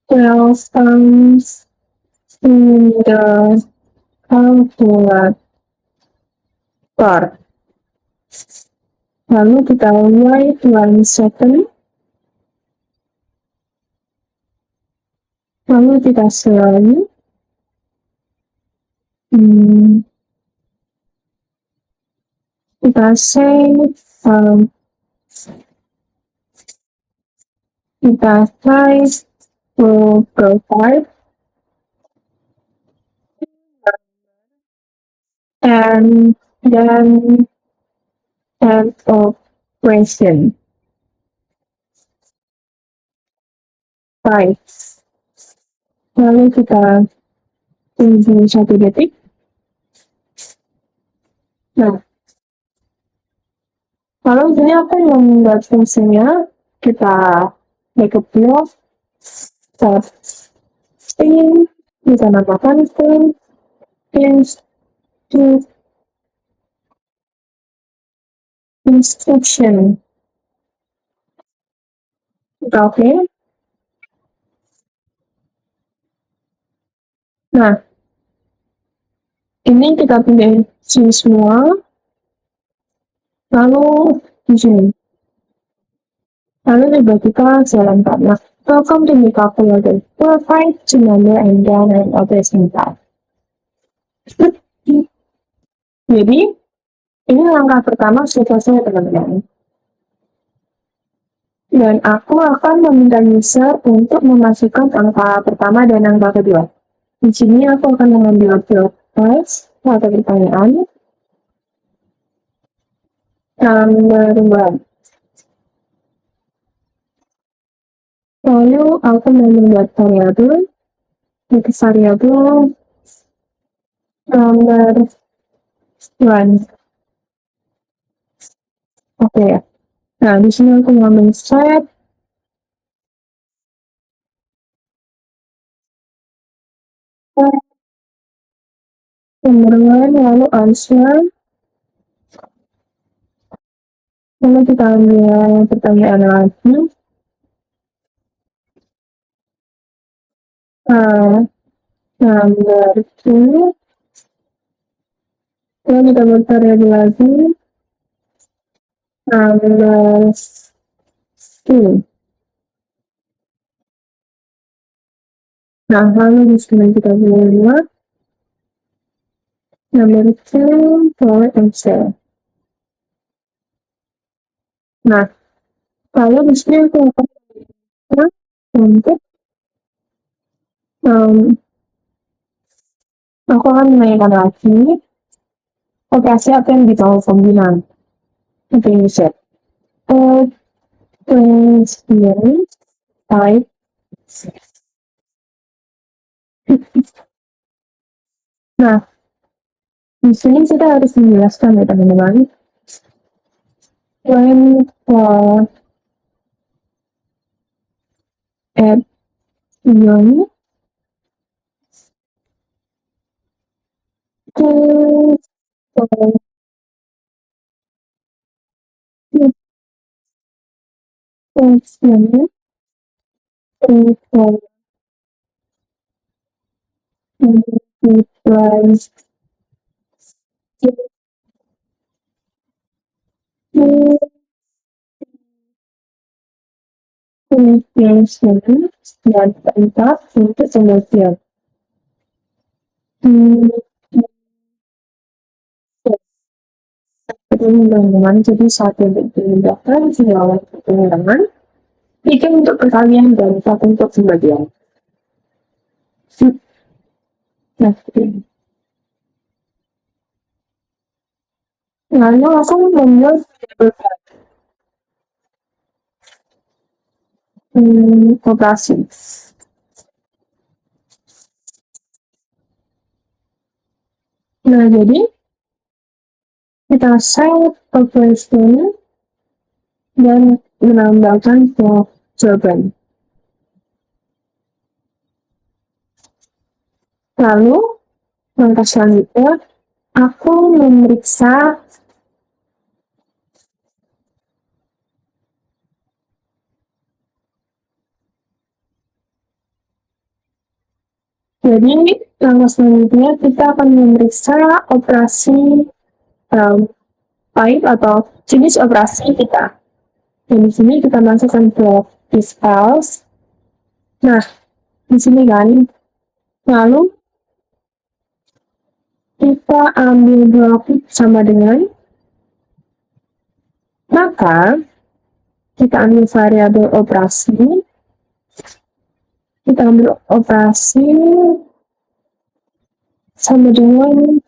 12 times in the calculator. Lalu kita write 1 second. Lalu kita select. Kita say kita try to provide and then end of question. Right. Lalu kita tunggu 1 detik. Nah, lalu ini aku membuat fungsinya. Kita make a block, start string, kita namakan string, instruction. Oke. Nah, ini kita pilih sini semua. Lalu di sini. Lalu juga kita jalan karena welcome to the calculator. Provide to number and then an operation type. Jadi, ini langkah pertama selesai teman-teman. Dan aku akan meminta user untuk memasukkan angka pertama dan angka kedua. Di sini aku akan mengambil field text atau pertanyaan. Number 1. Lalu aku membuat variabel. Itu variabel number 1. Oke. Nah, di sini aku ngambil set number 1, lalu answer. Lalu kita ambil pertanyaan lagi. Number 2. Lalu kita buat variabel lagi. Number 2. Nah, lalu di sini kita buat number 2 for answer. Nah, lalu di sini aku akan untuk aku akan menanyakan lagi operasi apa yang ditolak pembinaan. Oke, ini set. Type. Nah, di sini kita harus menjelaskan ya teman-teman. When for at yon to function for implies communication dan perintah untuk pembuktian. Teman-teman, jadi satu untuk pemindahkan, dua untuk pengurangan, 3 untuk perkalian, dan 4 untuk pembagian. Nah, lalu aku membuat operasi. Nah, jadi kita set operation dan menambahkan jawaban. Lalu, langkah selanjutnya, aku memeriksa Jadi, langkah selanjutnya kita akan memeriksa operasi type atau jenis operasi kita. Dan di sini kita masukkan ke if else. Nah, di sini kan, lalu kita ambil grafik sama dengan, maka kita ambil variabel operasi, kita ambil operasi sama dengan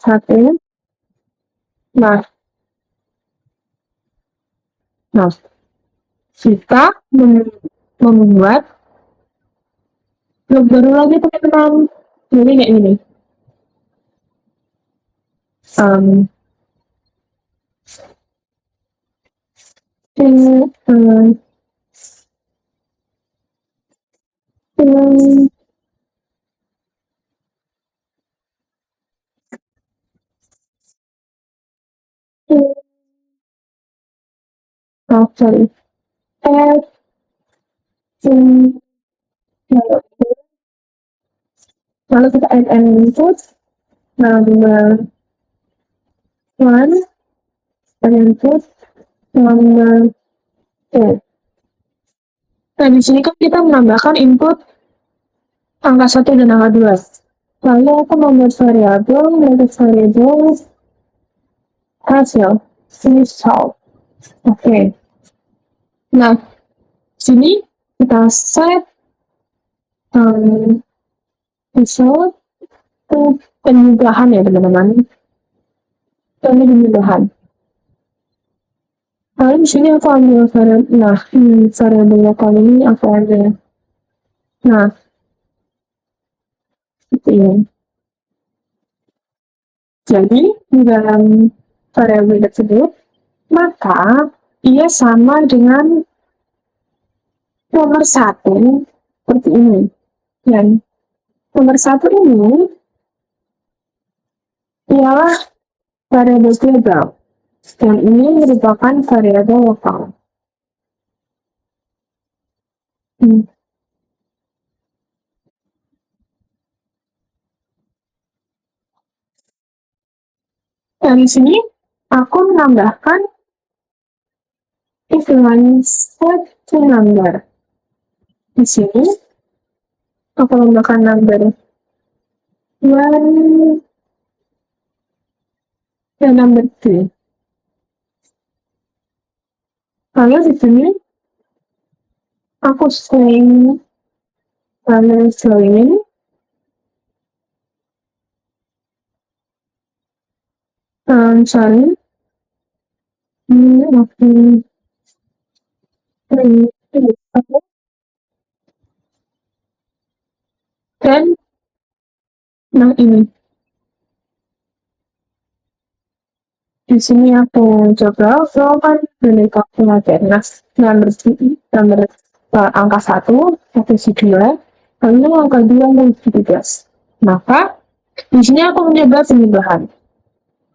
satu. Nah, kita membuat baru lagi teman-teman. Jadi kayak gini. Sorry. Lalu kita add an input number 1 and input number 2. Nah, di sini kan kita menambahkan input angka 1 dan angka 2. Lalu aku membuat variabel hasil result. Oke. Nah, sini kita set result penyudahan ya teman-teman. Ini penyudahan. Lalu di sini aku ambil variabel, variabel lokal ini aku ambil. Nah, seperti ini. Jadi di dalam variabel tersebut, maka ia sama dengan nomor 1 seperti ini. Dan nomor 1 ini ialah variabel global. Dan ini merupakan variabel lokal. Dan di sini aku menambahkan if dengan set to number. Di sini aku menambahkan number 1 dan number 2. Lalu di sini aku string dan ini. Di sini aku coba kan dari kalkulator. Nomor angka 1, posisi 2, lalu angka 2 posisi 13. Maka di sini aku mencoba penyudahan.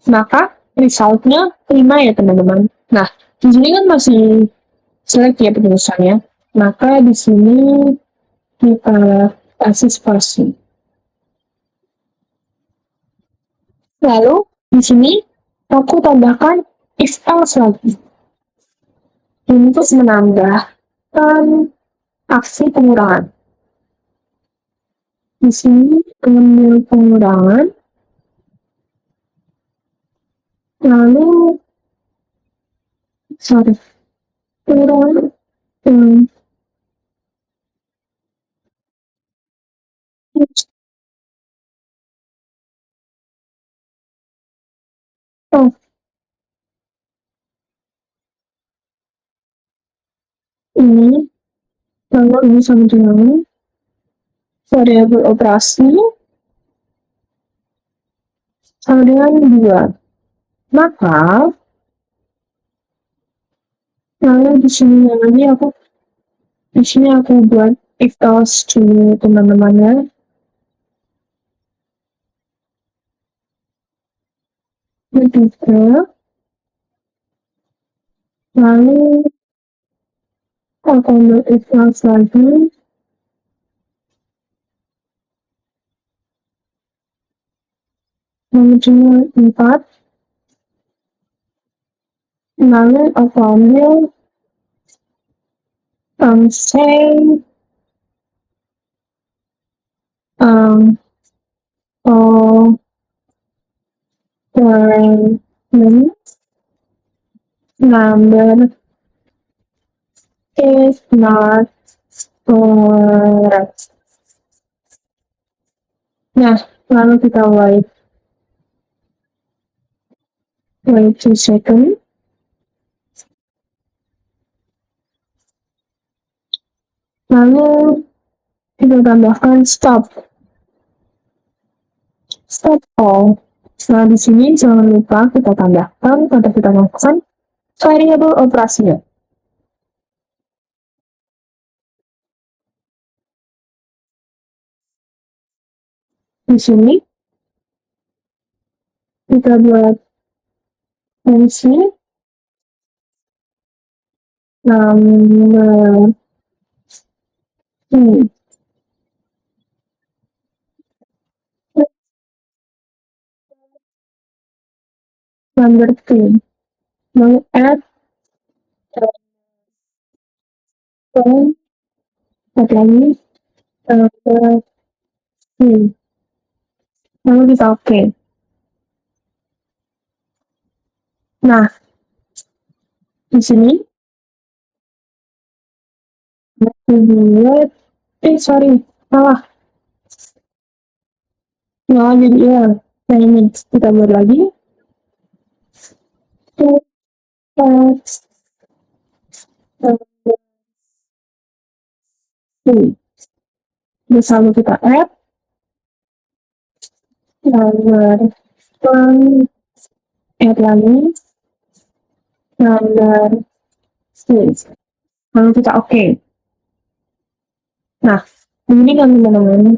Maka resultnya 5 ya teman-teman. Nah, di sini kan masih select ya penulisannya. Maka di sini kita kasih spasi. Lalu di sini aku tambahkan if else lagi untuk menambahkan aksi pengurangan. Di sini ambil pengurangan, lalu pengurangan ini, lalu ini sama dengan variabel operasi sama dengan 2. Maka lalu di sini aku buat if else dulu teman-temannya. ketiga, lalu akan berikhlas lagi, kemudian 4, lalu aku ambil say oh the number is not correct. Nah, lalu kita wait 2 seconds. Lalu kita tambahkan stop all. Nah, di sini jangan lupa kita tambahkan pada kita masukkan variabel operasinya. Di sini kita buat fungsi number number 3 mau add lagi number 3 lalu kita oke. Nah, di sini salah jadi ya. Nah, ini kita buat lagi terus lalu kita add number 1, add lagi number 6, lalu kita oke. Nah, ini kan teman-teman,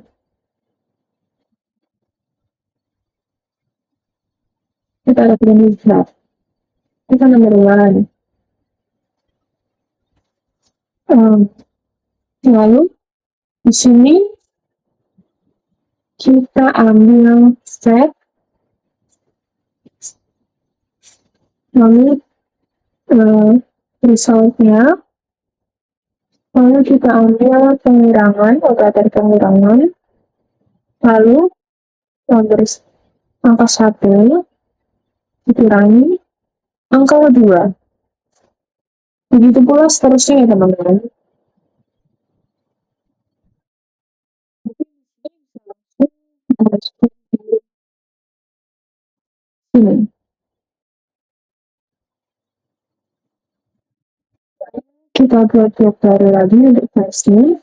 kita ada pilih slide. Kita number 1. Lalu di sini kita ambil set, lalu resultnya, lalu kita ambil pengurangan, operator pengurangan, lalu nomor angka 1 dikurangi angka 2. Begitu pula seterusnya ya teman-teman. Ini. Kita buat blok baru lagi untuk versi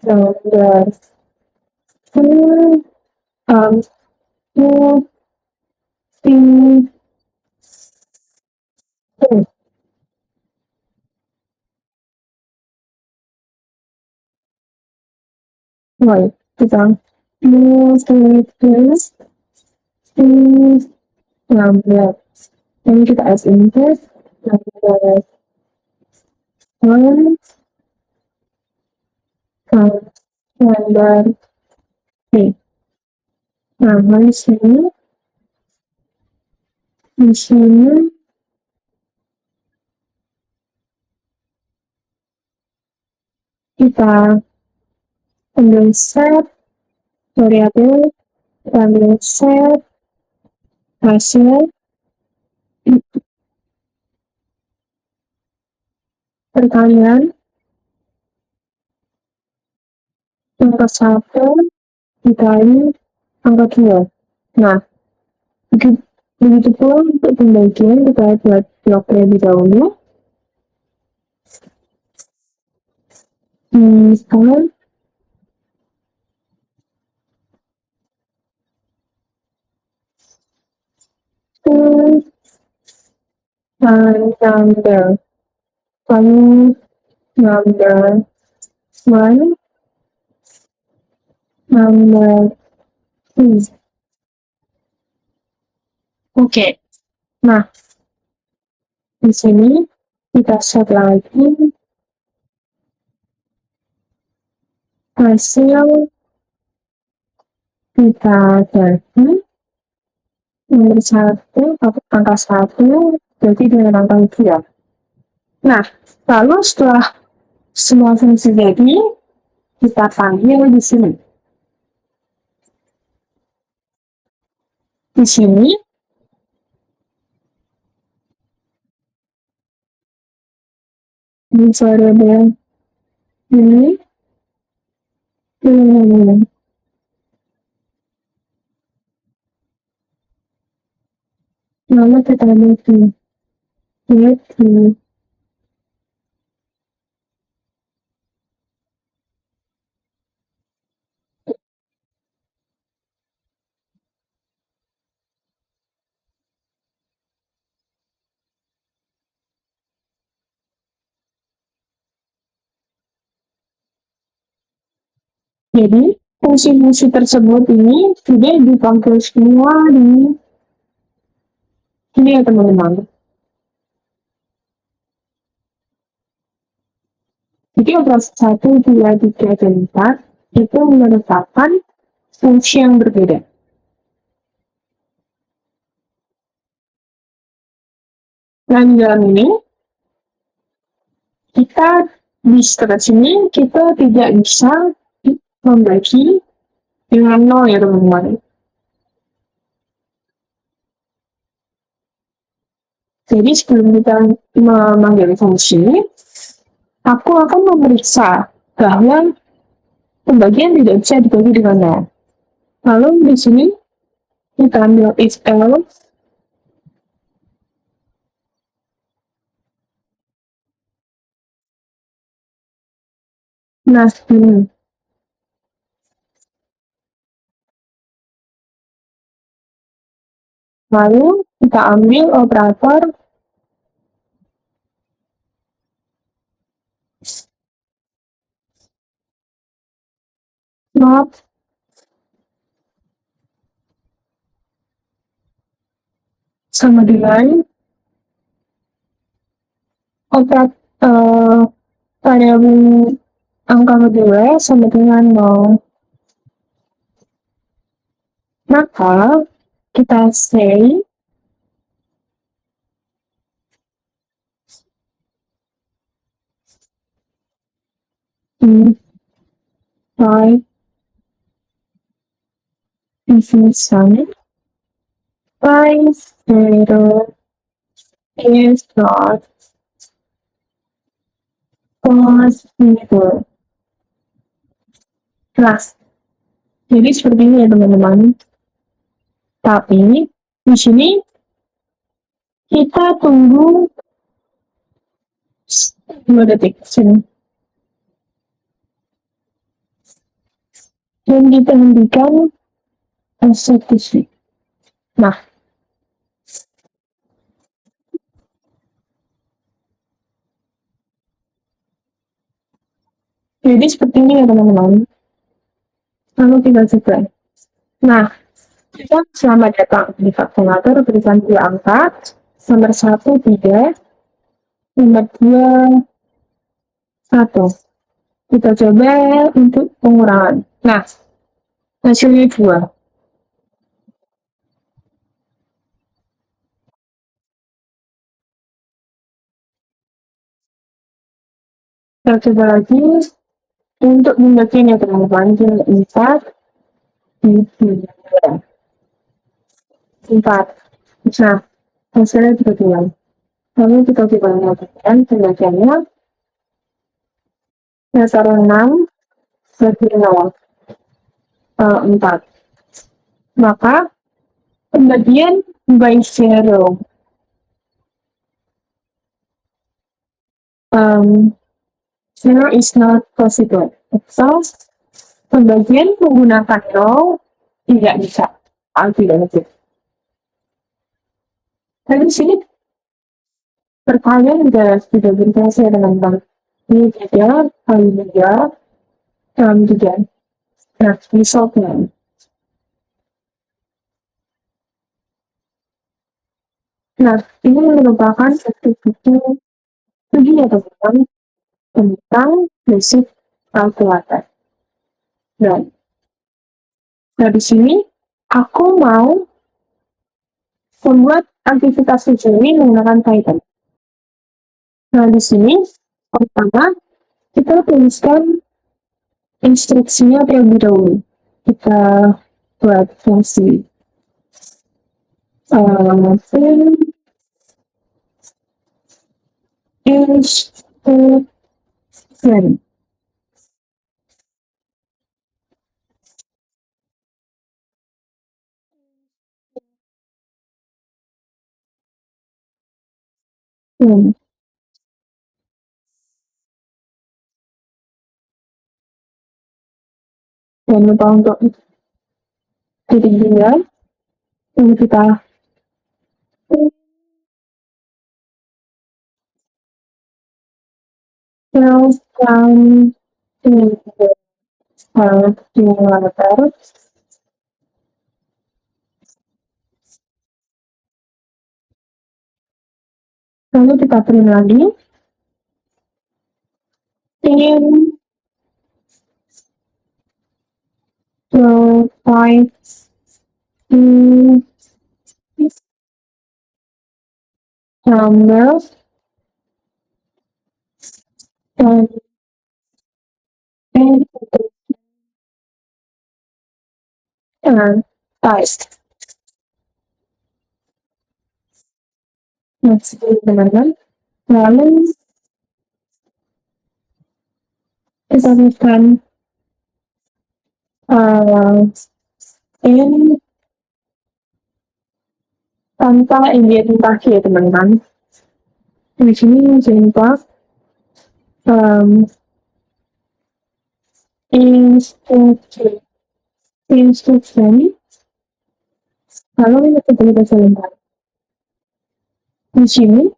number 2, 2, 3, Right, kita number. Ini kita as input number 1, number 3. Nah, di sini kita ambil set variabel, ambil set hasil pertanyaan angka 1 dikali angka 2. Nah, begitu pula untuk pembagian kita buat blok terlebih dahulu. Misal number, lalu number 1, number 2. Oke, Nah, di sini kita set lagi hasil kita bagi nomor 1, angka 1, jadi dengan angka 2. Nah, lalu setelah semua fungsi jadi, kita panggil di sini. Di sini, di variabel ini, lalu kita bikin gitu. Jadi, fungsi-fungsi tersebut ini sudah dipanggil semua di sini ya teman-teman. Jadi operasi 1, 2, 3, dan 4 itu merupakan fungsi yang berbeda. Dan dalam ini, kita di step ini kita tidak bisa membagi dengan 0 ya teman-teman. Jadi sebelum kita memanggil fungsi, aku akan memeriksa bahwa pembagian tidak bisa dibagi dengan 0. Lalu di sini kita ambil if else. Nah, ini. Lalu kita ambil operator not sama dengan operator variabel angka kedua sama dengan 0. Maka kita say by division by 0 is not possible. Nah, jadi seperti ini ya teman-teman. Tapi di sini kita tunggu 2 detik sini. Dan kita hentikan eksekusi. Nah, jadi seperti ini ya teman-teman. Lalu kita coba. Nah, kita selamat datang di kalkulator berikan 2 angka. Nomor 1 3, nomor 2 1. Kita coba untuk pengurangan. Nah, hasilnya 2. Kita coba lagi untuk membaginya teman-teman. 4 di 3. 4. Nah, hasilnya 2. Lalu kita coba melakukan pembagiannya. Dasar 6 bagi 0. 4. Maka pembagian by 0 0 is not possible. So, pembagian menggunakan 0 tidak bisa. Tidak bisa. Dan di sini pertanyaan sudah berkaitan dengan bank. Ini 3 kali 3 dalam 3. Nah, resultnya. Nah, ini merupakan satu buku studi ya teman-teman tentang basic kalkulator. Dan dari sini aku mau membuat aktivitas ujian ini menggunakan Python. Nah, di sini pertama kita tuliskan instruksinya terlebih dahulu. Kita buat fungsi instruction. Jangan lupa untuk titik dua, lalu kita selesaikan kalkulator. Lalu kita print lagi. In provide number and type. Nah, seperti teman-teman. Lalu kita berikan in tanpa indentasi ya teman-teman. Di sini jangan lupa instruction lalu kita bisa sebentar. Di sini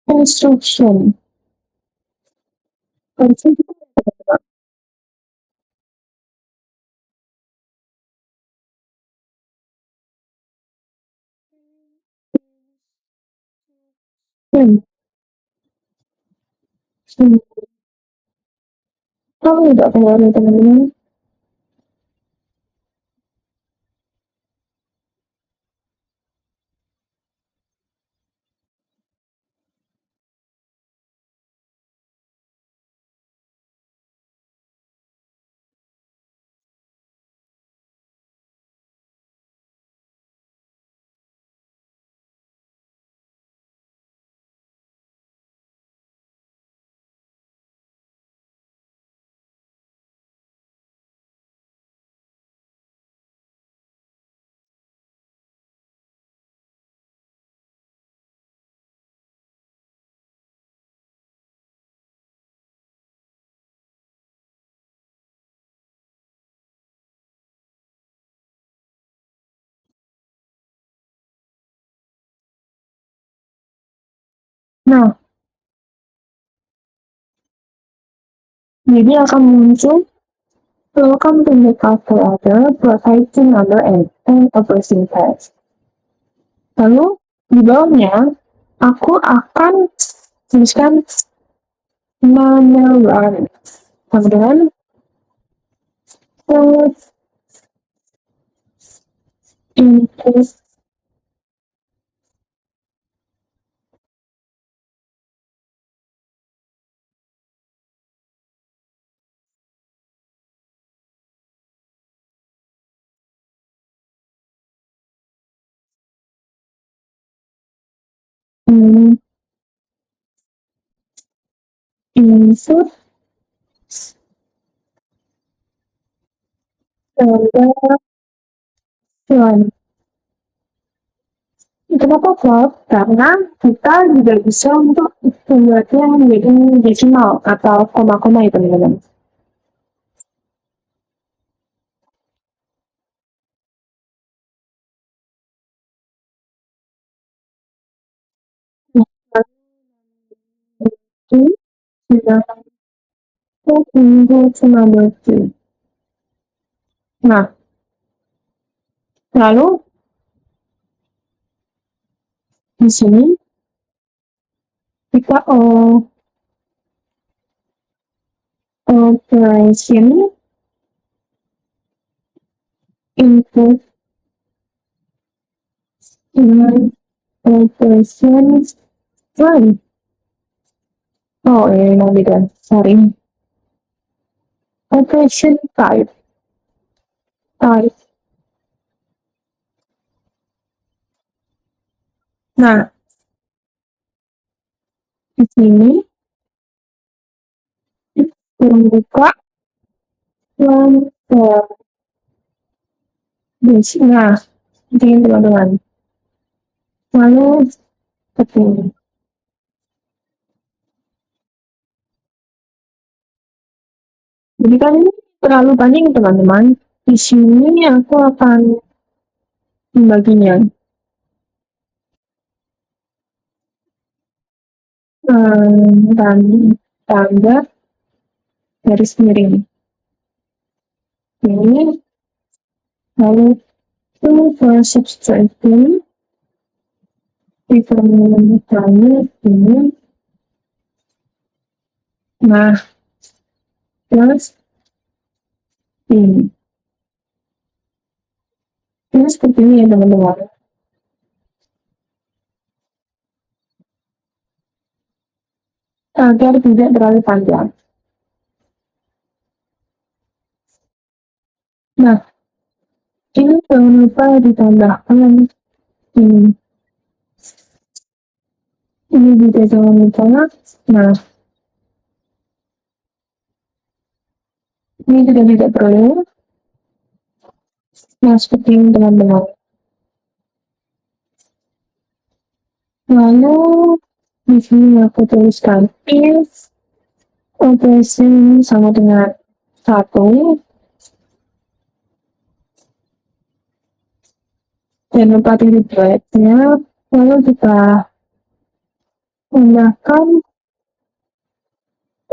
instruction harusnya kita dapat kalau tidak pengaruh teman-teman. Nah, jadi akan muncul welcome to the calculator providing number and operating test. Lalu di bawahnya aku akan tuliskan manual kemudian put into input one. Kenapa plot? Karena kita juga bisa untuk membuatnya menjadi desimal atau koma-koma ya teman-teman. Nah, Lalu di sini kita operation input dengan operation run. Oh, ini yang beda. Sorry. Operation type. Nah, di sini membuka launcher. Nah, ini teman-teman. Lalu seperti ini. Jadi kan ini terlalu panjang teman-teman. Di sini aku akan membaginya. Dan tanda garis miring. Ini lalu for subtracting determinant ini. Nah, plus ini. Ini seperti ini ya teman-teman. Agar tidak terlalu panjang. Nah, ini jangan lupa ditambahkan ini. Ini juga jangan lupa. Nah, ini juga tidak perlu. Nah, seperti ini teman-teman. Lalu di sini aku tuliskan if operation sama dengan 1. Jangan lupa titik bracketnya. Lalu kita tambahkan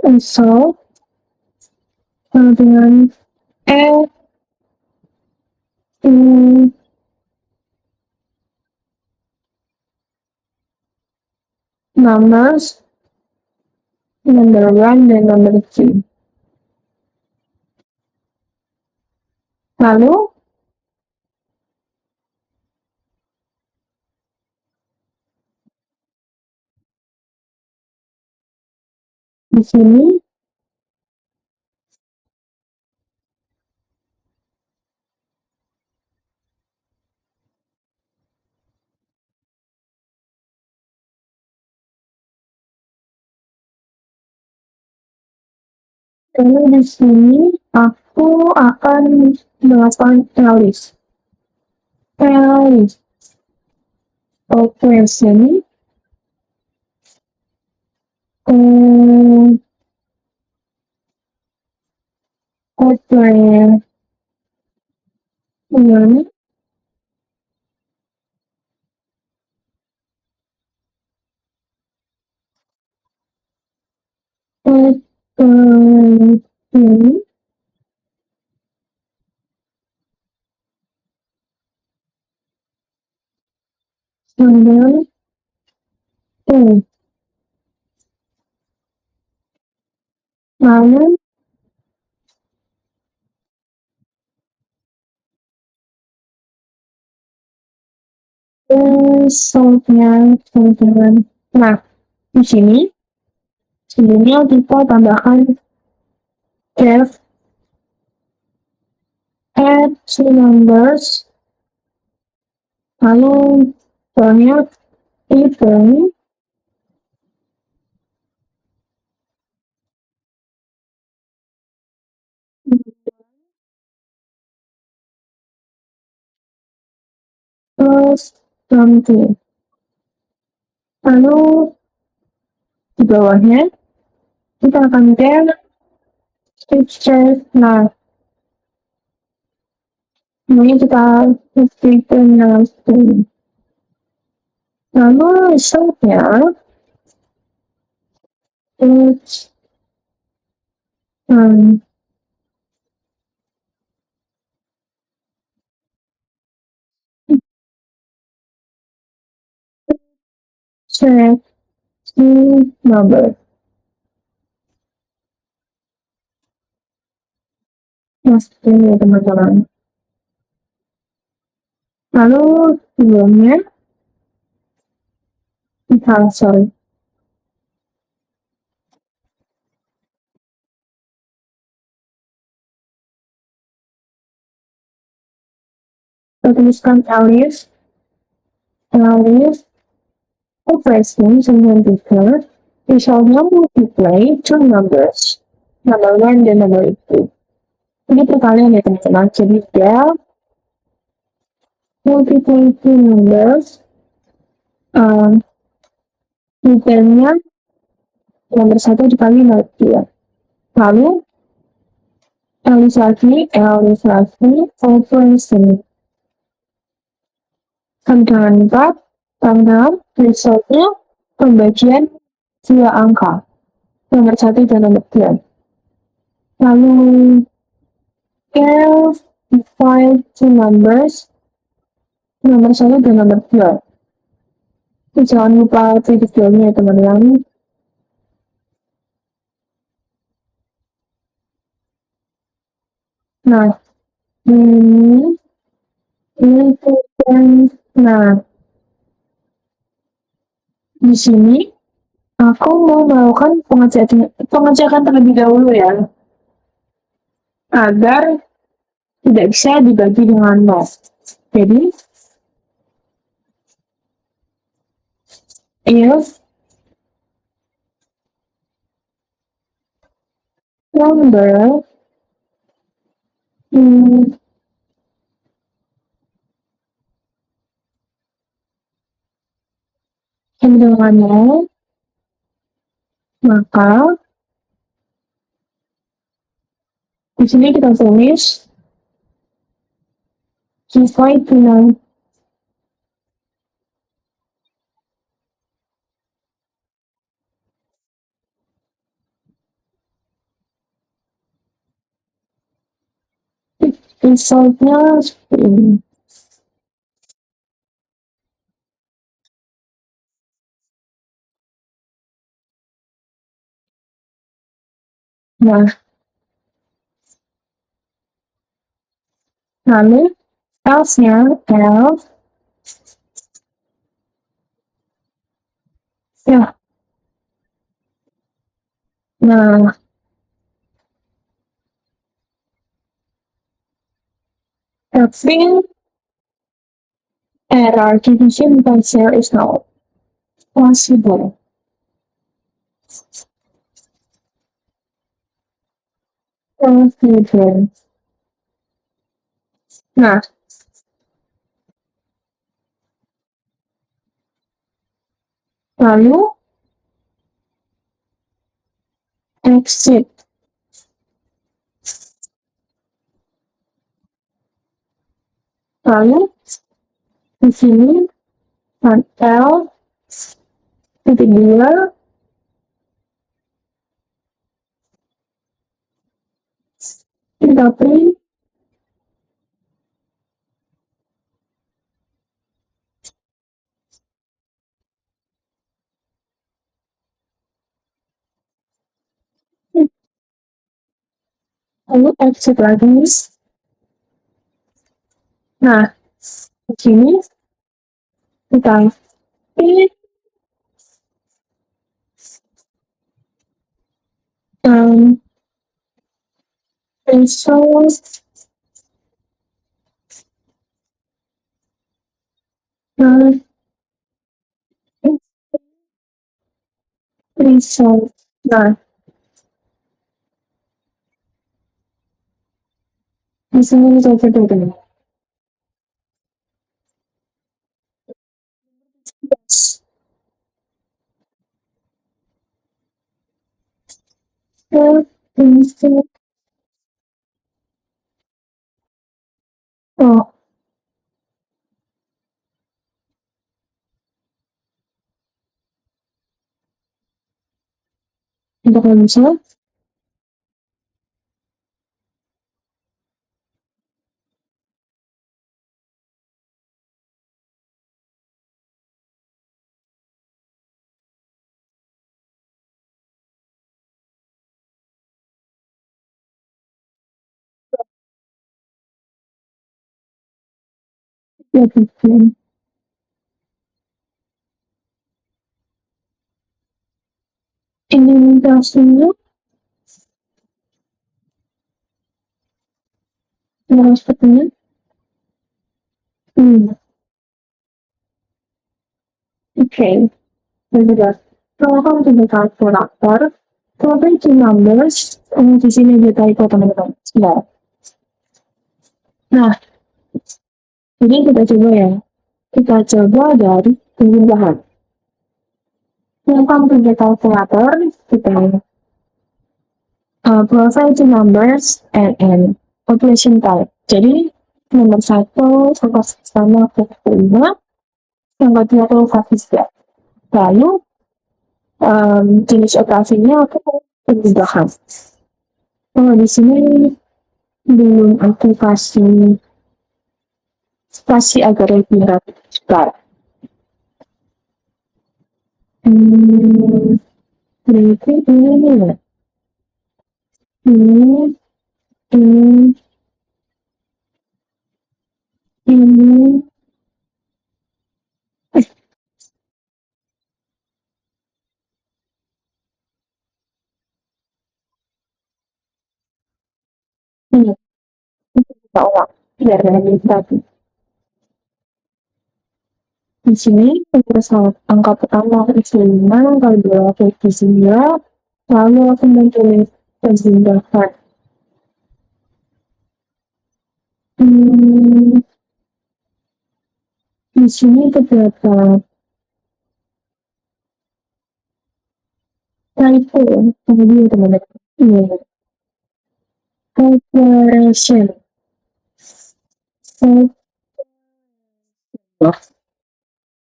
result sama dengan in numbers number 1 dan number 2. Lalu di sini lalu di sini aku akan melakukan analysis operation operation operation dengan lalu resultnya teman-teman. Nah, di sini sebelumnya kita tambahkan def add two numbers, lalu banyak even plus 20. Lalu di bawahnya kita akan get picture. Nah, ini kita berikan nasib. Lalu resultnya it's check the number. Masukin ya teman-teman. Lalu sebelumnya, sorry. Kita tuliskan alias operation 93 we shall now multiply two numbers, number 1 dan number 2. Ini perkalian ya teman-teman, jadi dia multiply two numbers, detailnya nomor 1 dikali nomor 2. Lalu alias lagi operation. Dengan 4, tanggal, resultnya pembagian 2 angka, nomor 1 dan nomor 2. Lalu, if divide two numbers, nomor 1 dan nomor 2. Jangan lupa titik ya teman-teman. Nah, ini nah, di sini aku mau melakukan pengecekan terlebih dahulu ya, agar tidak bisa dibagi dengan 0. Jadi, if number sama dengan 0, maka di sini kita tulis divide to 9. Resultnya seperti ini. Nah, lalu else-nya ya. Nah, every error division by zero is not possible. Nah, lalu exit. Lalu di sini L titik 2 kita print lalu exit lagi. Nah, di sini kita pilih result result. Nah, di sini kita coba. Oh, untuk bisa Ya, bikin. Implementasinya sepertinya. Oke. Dan juga welcome to the calculator. Probably two numbers. Di sini dia typo teman-teman. Sebentar. Nah, ini kita coba ya. Kita coba dari perubahan. Welcome to the calculator. Kita provide two numbers and an operation type. Jadi nomor 1 sama pukul 5, yang kedua pukul 3. Lalu jenis operasinya aku perubahan. Oh, di sini belum aku kasih spasi agar lebih rapi. Berarti ini ya. Ini, ini, ini. Ini, kita ulang. Biar lebih rapi. Di sini saat angka pertama isi 5, angka kedua isi 2, lalu aku memilih penjumlahan. Di sini terdapat typo, kemudian teman-teman. Iya. Operation.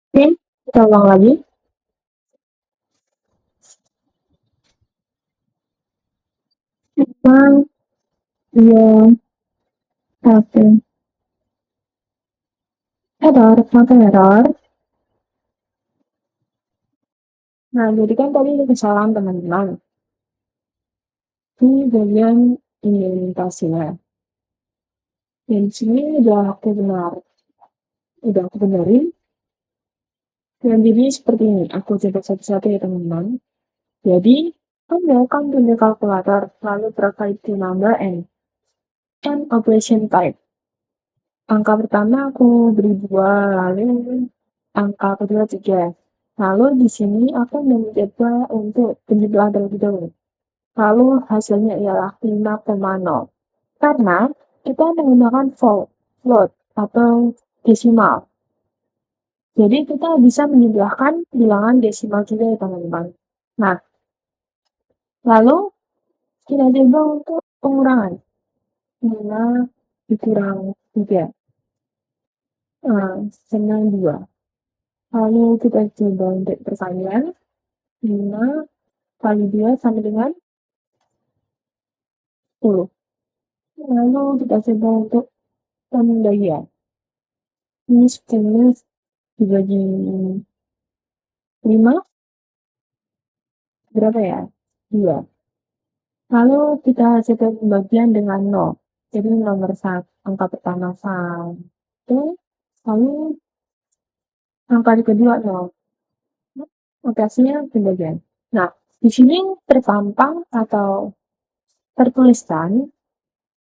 Oke, kita ulang lagi. Memang, ya, oke. Error. Nah, jadi kan tadi ada kesalahan teman-teman di bagian implementasinya. Dan di sini udah aku benerin. Dan jadi seperti ini, aku coba satu-satu ya teman-teman. Jadi, welcome to the calculator, lalu provide the number and operation type. Angka pertama aku beri 2, lalu angka kedua 3. Lalu di sini aku mencoba untuk penjumlahan terlebih dahulu. Lalu hasilnya ialah 5,0. Karena kita menggunakan float atau desimal. Jadi kita bisa menjumlahkan bilangan desimal juga ya teman-teman. Nah, lalu kita coba untuk pengurangan. 5 dikurang 3. Sama 2. Lalu kita coba untuk perkalian. 5 kali 2 sama dengan 10. Lalu kita coba untuk pembagian. Ini 10 dibagi 5. Berapa ya? 2. Lalu kita coba pembagian dengan 0. Jadi nomor 1, angka pertama 1. Lalu angka kedua 0. Notasinya pembagian. Nah, di sini terpampang atau tertuliskan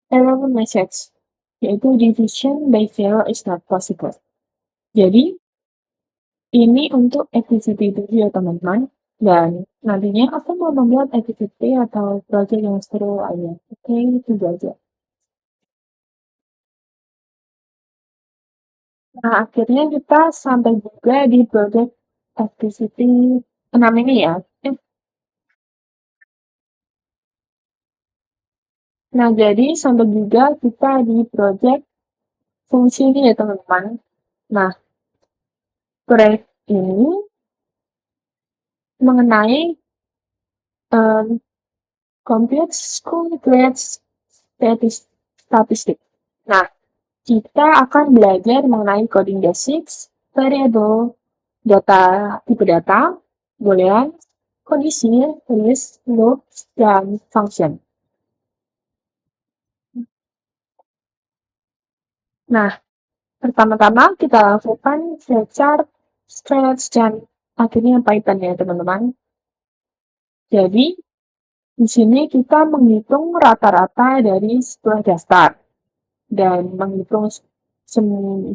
error message, yaitu division by zero is not possible. Jadi, ini untuk activity itu ya teman-teman. Dan nantinya aku mau membuat activity atau project yang seru aja. Oke, itu aja. Nah, akhirnya kita sampai juga di project activity 6 ini ya. Nah, jadi sampai juga kita di project fungsi ini ya teman-teman. Nah, proyek ini mengenai compute school grades statistik. Nah, kita akan belajar mengenai coding basics, variable, data, tipe data, boolean, kondisi, list, loop, dan function. Nah, Pertama-tama kita lakukan flowchart, stretch, dan akhirnya Python ya teman-teman. Jadi, di sini kita menghitung rata-rata dari sebuah daftar dan menghitung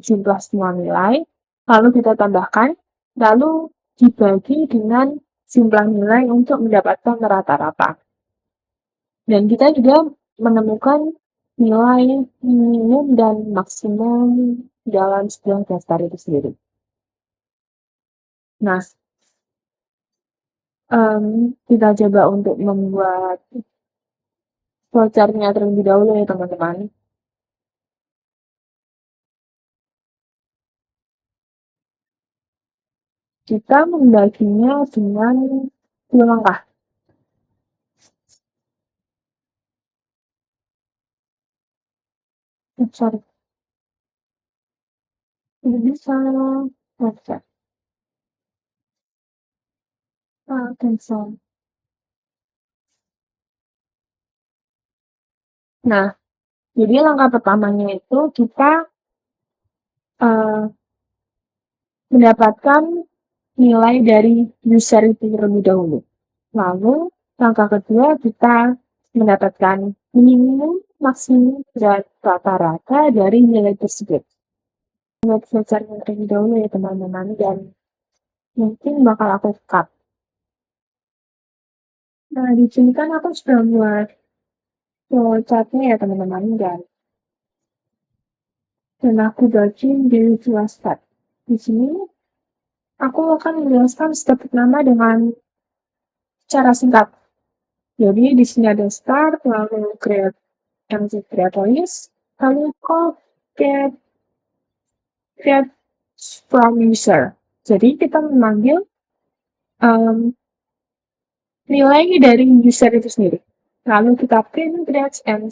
jumlah semua nilai, lalu kita tambahkan, lalu dibagi dengan jumlah nilai untuk mendapatkan rata-rata. Dan kita juga menemukan nilai minimum dan maksimum dalam sebuah daftar itu sendiri. Nah, kita coba untuk membuat flowchart-nya terlebih dahulu ya teman-teman. Kita membaginya dengan 2 langkah. Sorry, ini bisa flowchart. Cancel. Nah, jadi langkah pertamanya itu kita mendapatkan nilai dari user itu terlebih dahulu. Lalu, langkah kedua kita mendapatkan minimum, maksimum, dan rata-rata dari nilai tersebut. Buat flowchart-nya terlebih dahulu ya teman-teman, dan mungkin bakal aku cut. Nah, di sini kan aku sudah buat flowchart-nya ya teman-teman, dan aku bagi menjadi 2 step. Di sini, aku akan menjelaskan step pertama dengan cara singkat. Jadi di sini ada start, lalu create create list, lalu call get from user. Jadi kita memanggil nilai dari user itu sendiri. Lalu kita print grades and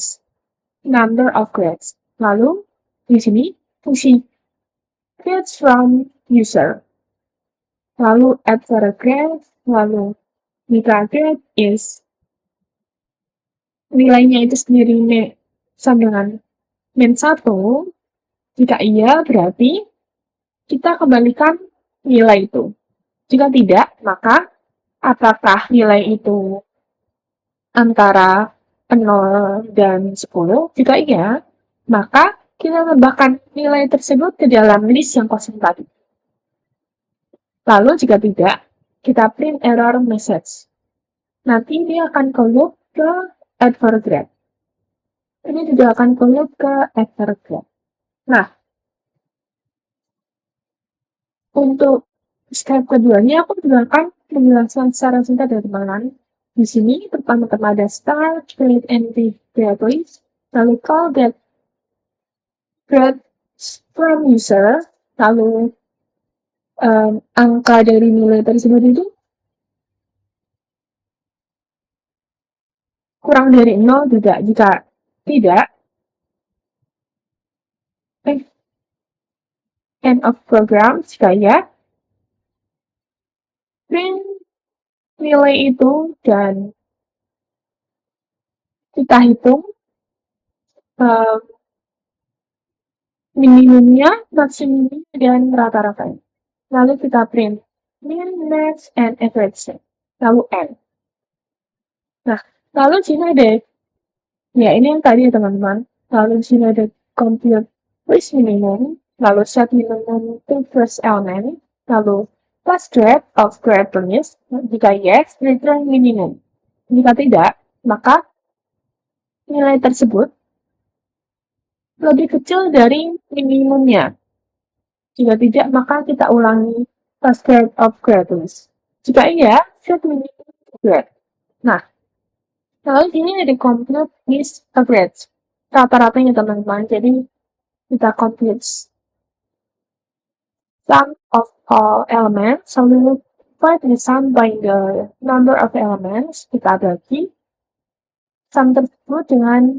number of grades. Lalu di sini fungsi grades from user. Lalu add for a grade, lalu jika grade is nilainya itu sendiri sama dengan min 1, jika iya berarti kita kembalikan nilai itu. Jika tidak, maka apakah nilai itu antara 0 dan 10? Jika iya, maka kita tambahkan nilai tersebut ke dalam list yang kosong tadi. Lalu jika tidak, kita print error message. Nanti dia akan ke-loop ke add for grade. Ini juga akan ke-loop ke add for grade. Nah, untuk step keduanya aku juga akan menjelaskan secara singkat ya teman-teman. Di sini pertama-tama ada start, create, and grade list, lalu call get grade from user, lalu angka dari nilai tersebut itu kurang dari 0 tidak. Jika tidak, end of program. Jika ya, print nilai itu dan kita hitung minimumnya, maksimumnya, dan rata-ratanya. Lalu kita print min, max, and average. Lalu N. Nah, lalu sini ada, ya ini yang tadi ya teman-teman. Lalu sini ada compute with minimum, lalu set minimum to first element, lalu plus grade of grade list. Jika yes, return minimum. Jika tidak, maka nilai tersebut lebih kecil dari minimumnya. Jika tidak, maka kita ulangi plus grade of grade list. Jika iya, set minimum grade. Nah, lalu ini ada compute with grades. Rata-ratanya teman-teman. Jadi kita compute sum of all elements. Lalu divide the sum by the number of elements. Kita bagi sum tersebut dengan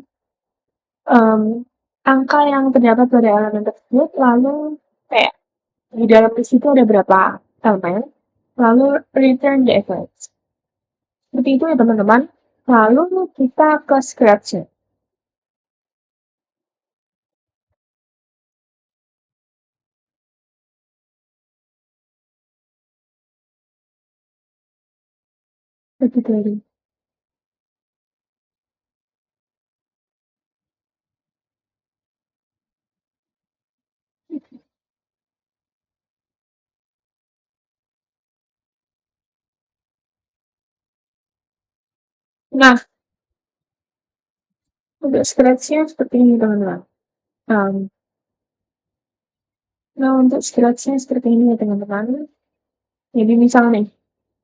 angka yang terdapat pada elemen tersebut. Lalu kayak di dalam list itu ada berapa elemen. Lalu return the average. Seperti itu ya teman-teman. Lalu kita ke scratch. lebih dari. Nah, untuk scratch-nya seperti ini teman-teman. Nah, untuk scratch-nya seperti ini ya teman-teman. Jadi misal nih,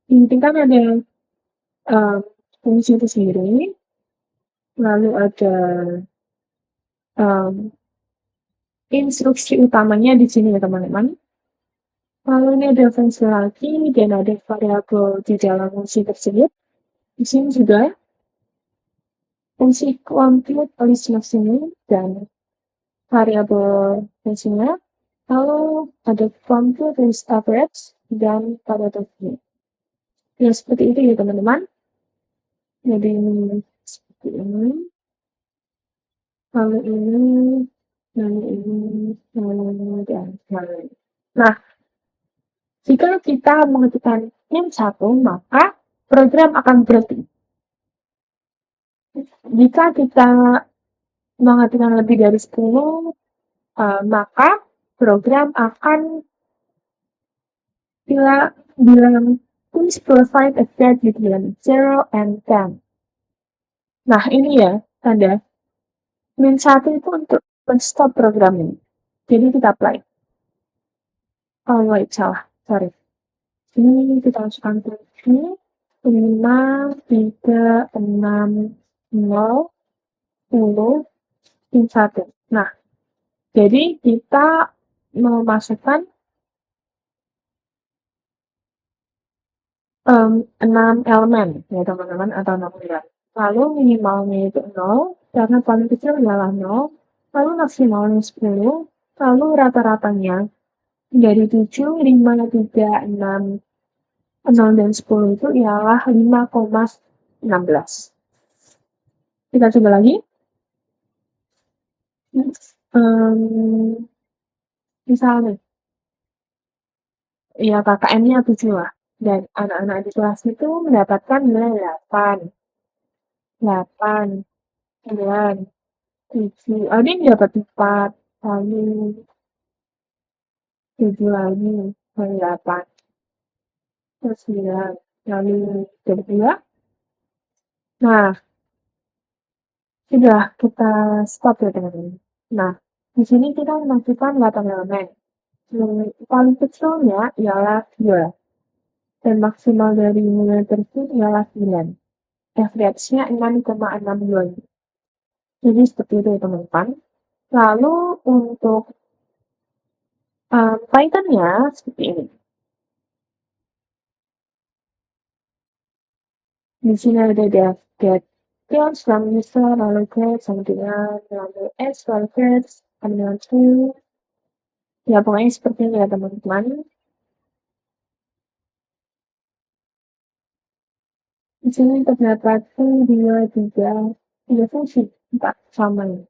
ini kan ada fungsi itu sendiri, lalu ada um, instruksi utamanya di sini ya teman-teman. Lalu ini ada fungsi lagi dan ada variabel di dalam fungsi tersebut. Di sini juga fungsi compute list maximum dan variabel fungsinya. Lalu ada compute list average dan variabel fee. Ya seperti itu ya teman-teman. Jadi ini seperti ini. Lalu ini, lalu ini, lalu ini, dan lalu ini. Nah, jika kita mengetikkan min 1, maka program akan berhenti. Jika kita mengetikkan lebih dari 10, maka program akan bilang please provide a grade between 0 and 10. Nah, ini ya tanda min 1 itu untuk men-stop program ini. Jadi kita play. Oh, wait, salah. Sorry. Ini kita masukkan 7, 5, 3, 6, 0, 10, 1. Nah, jadi kita memasukkan 6 elemen ya teman-teman atau 6 bulan. Lalu minimalnya itu 0, karena paling kecil adalah 0, lalu maksimalnya 10, lalu rata-ratanya dari 7, 5, 3, 6, 0 dan 10 itu ialah 5,16. Kita coba lagi. Misalnya, ya KKM-nya 7 lah. Dan anak-anak di kelas itu mendapatkan nilai 8, 8, 9, 7. Ada yang dapat 4, lalu 7 lagi, lalu 8, terus 9, lalu jadi 2. Nah, sudah kita stop ya teman-teman. Nah, di sini kita memasukkan 8 elemen. Paling kecilnya ialah 2. Dan maksimal dari nilai tersebut ialah 9. Average-nya 6,62. Jadi seperti itu ya teman-teman. Lalu untuk Python-nya seperti ini. Di sini ada get fields from user, lalu get sama dengan, lalu s, lalu get, sama dengan true. Ya pokoknya seperti ini ya teman-teman. Di sini terdapat 1, 2, 3 fungsi, 4 sama ini.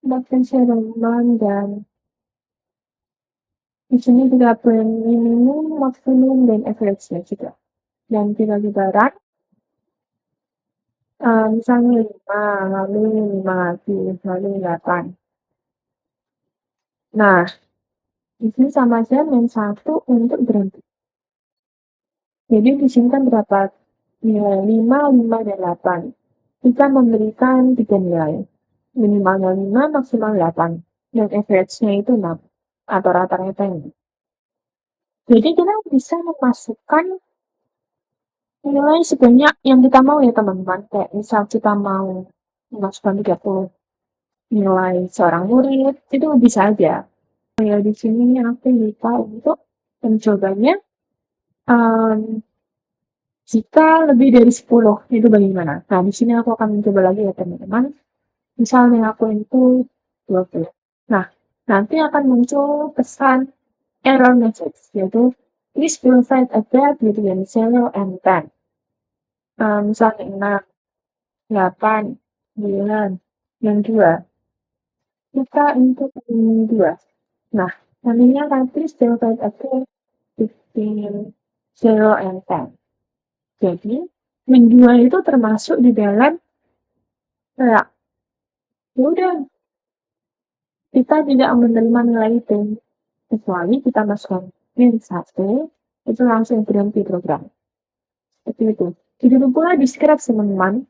4 fungsi elemen dan di sini juga minimum, maksimum, dan average-nya juga. Dan kita juga run, misalnya 5, lalu 5 lagi, lalu 8. Nah, di sini sama aja min 1 untuk berhenti. Jadi di sini kan terdapat nilai 5, 5, dan 8. Kita memberikan 3 nilai. Minimalnya 5, maksimal 8. Dan average-nya itu 6. Atau rata-rata ini. Jadi kita bisa memasukkan nilai sebanyak yang kita mau ya teman-teman. Kayak misal kita mau memasukkan 30 nilai seorang murid, itu bisa aja. Ya di sini aku lupa untuk mencobanya. Jika lebih dari 10, itu bagaimana? Nah, di sini aku akan mencoba lagi ya teman-teman. Misalnya aku itu 20. Nah, nanti akan muncul pesan error message, yaitu please provide a grade between 0 and 10. Misalnya 6, 8, 9, dan 2. Kita input 2. Nah, nantinya akan please provide a grade between 0 and 10. Jadi, menjual itu termasuk di dalam kayak, ya udah, kita tidak menerima nilai itu. Kecuali kita masukkan min 1, itu langsung berhenti program. Seperti itu. Begitu pula di scratch, teman-teman.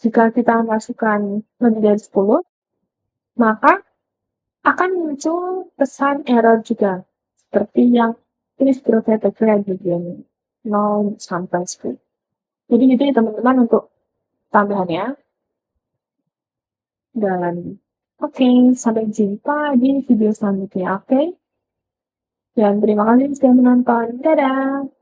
Jika kita masukkan lebih dari 10, maka akan muncul pesan error juga. Seperti yang please provide a grade begin 0 sampai 10. Jadi gitu ya teman-teman untuk tambahannya. Dan oke, sampai jumpa di video selanjutnya, oke? Dan terima kasih sudah menonton. Dadah!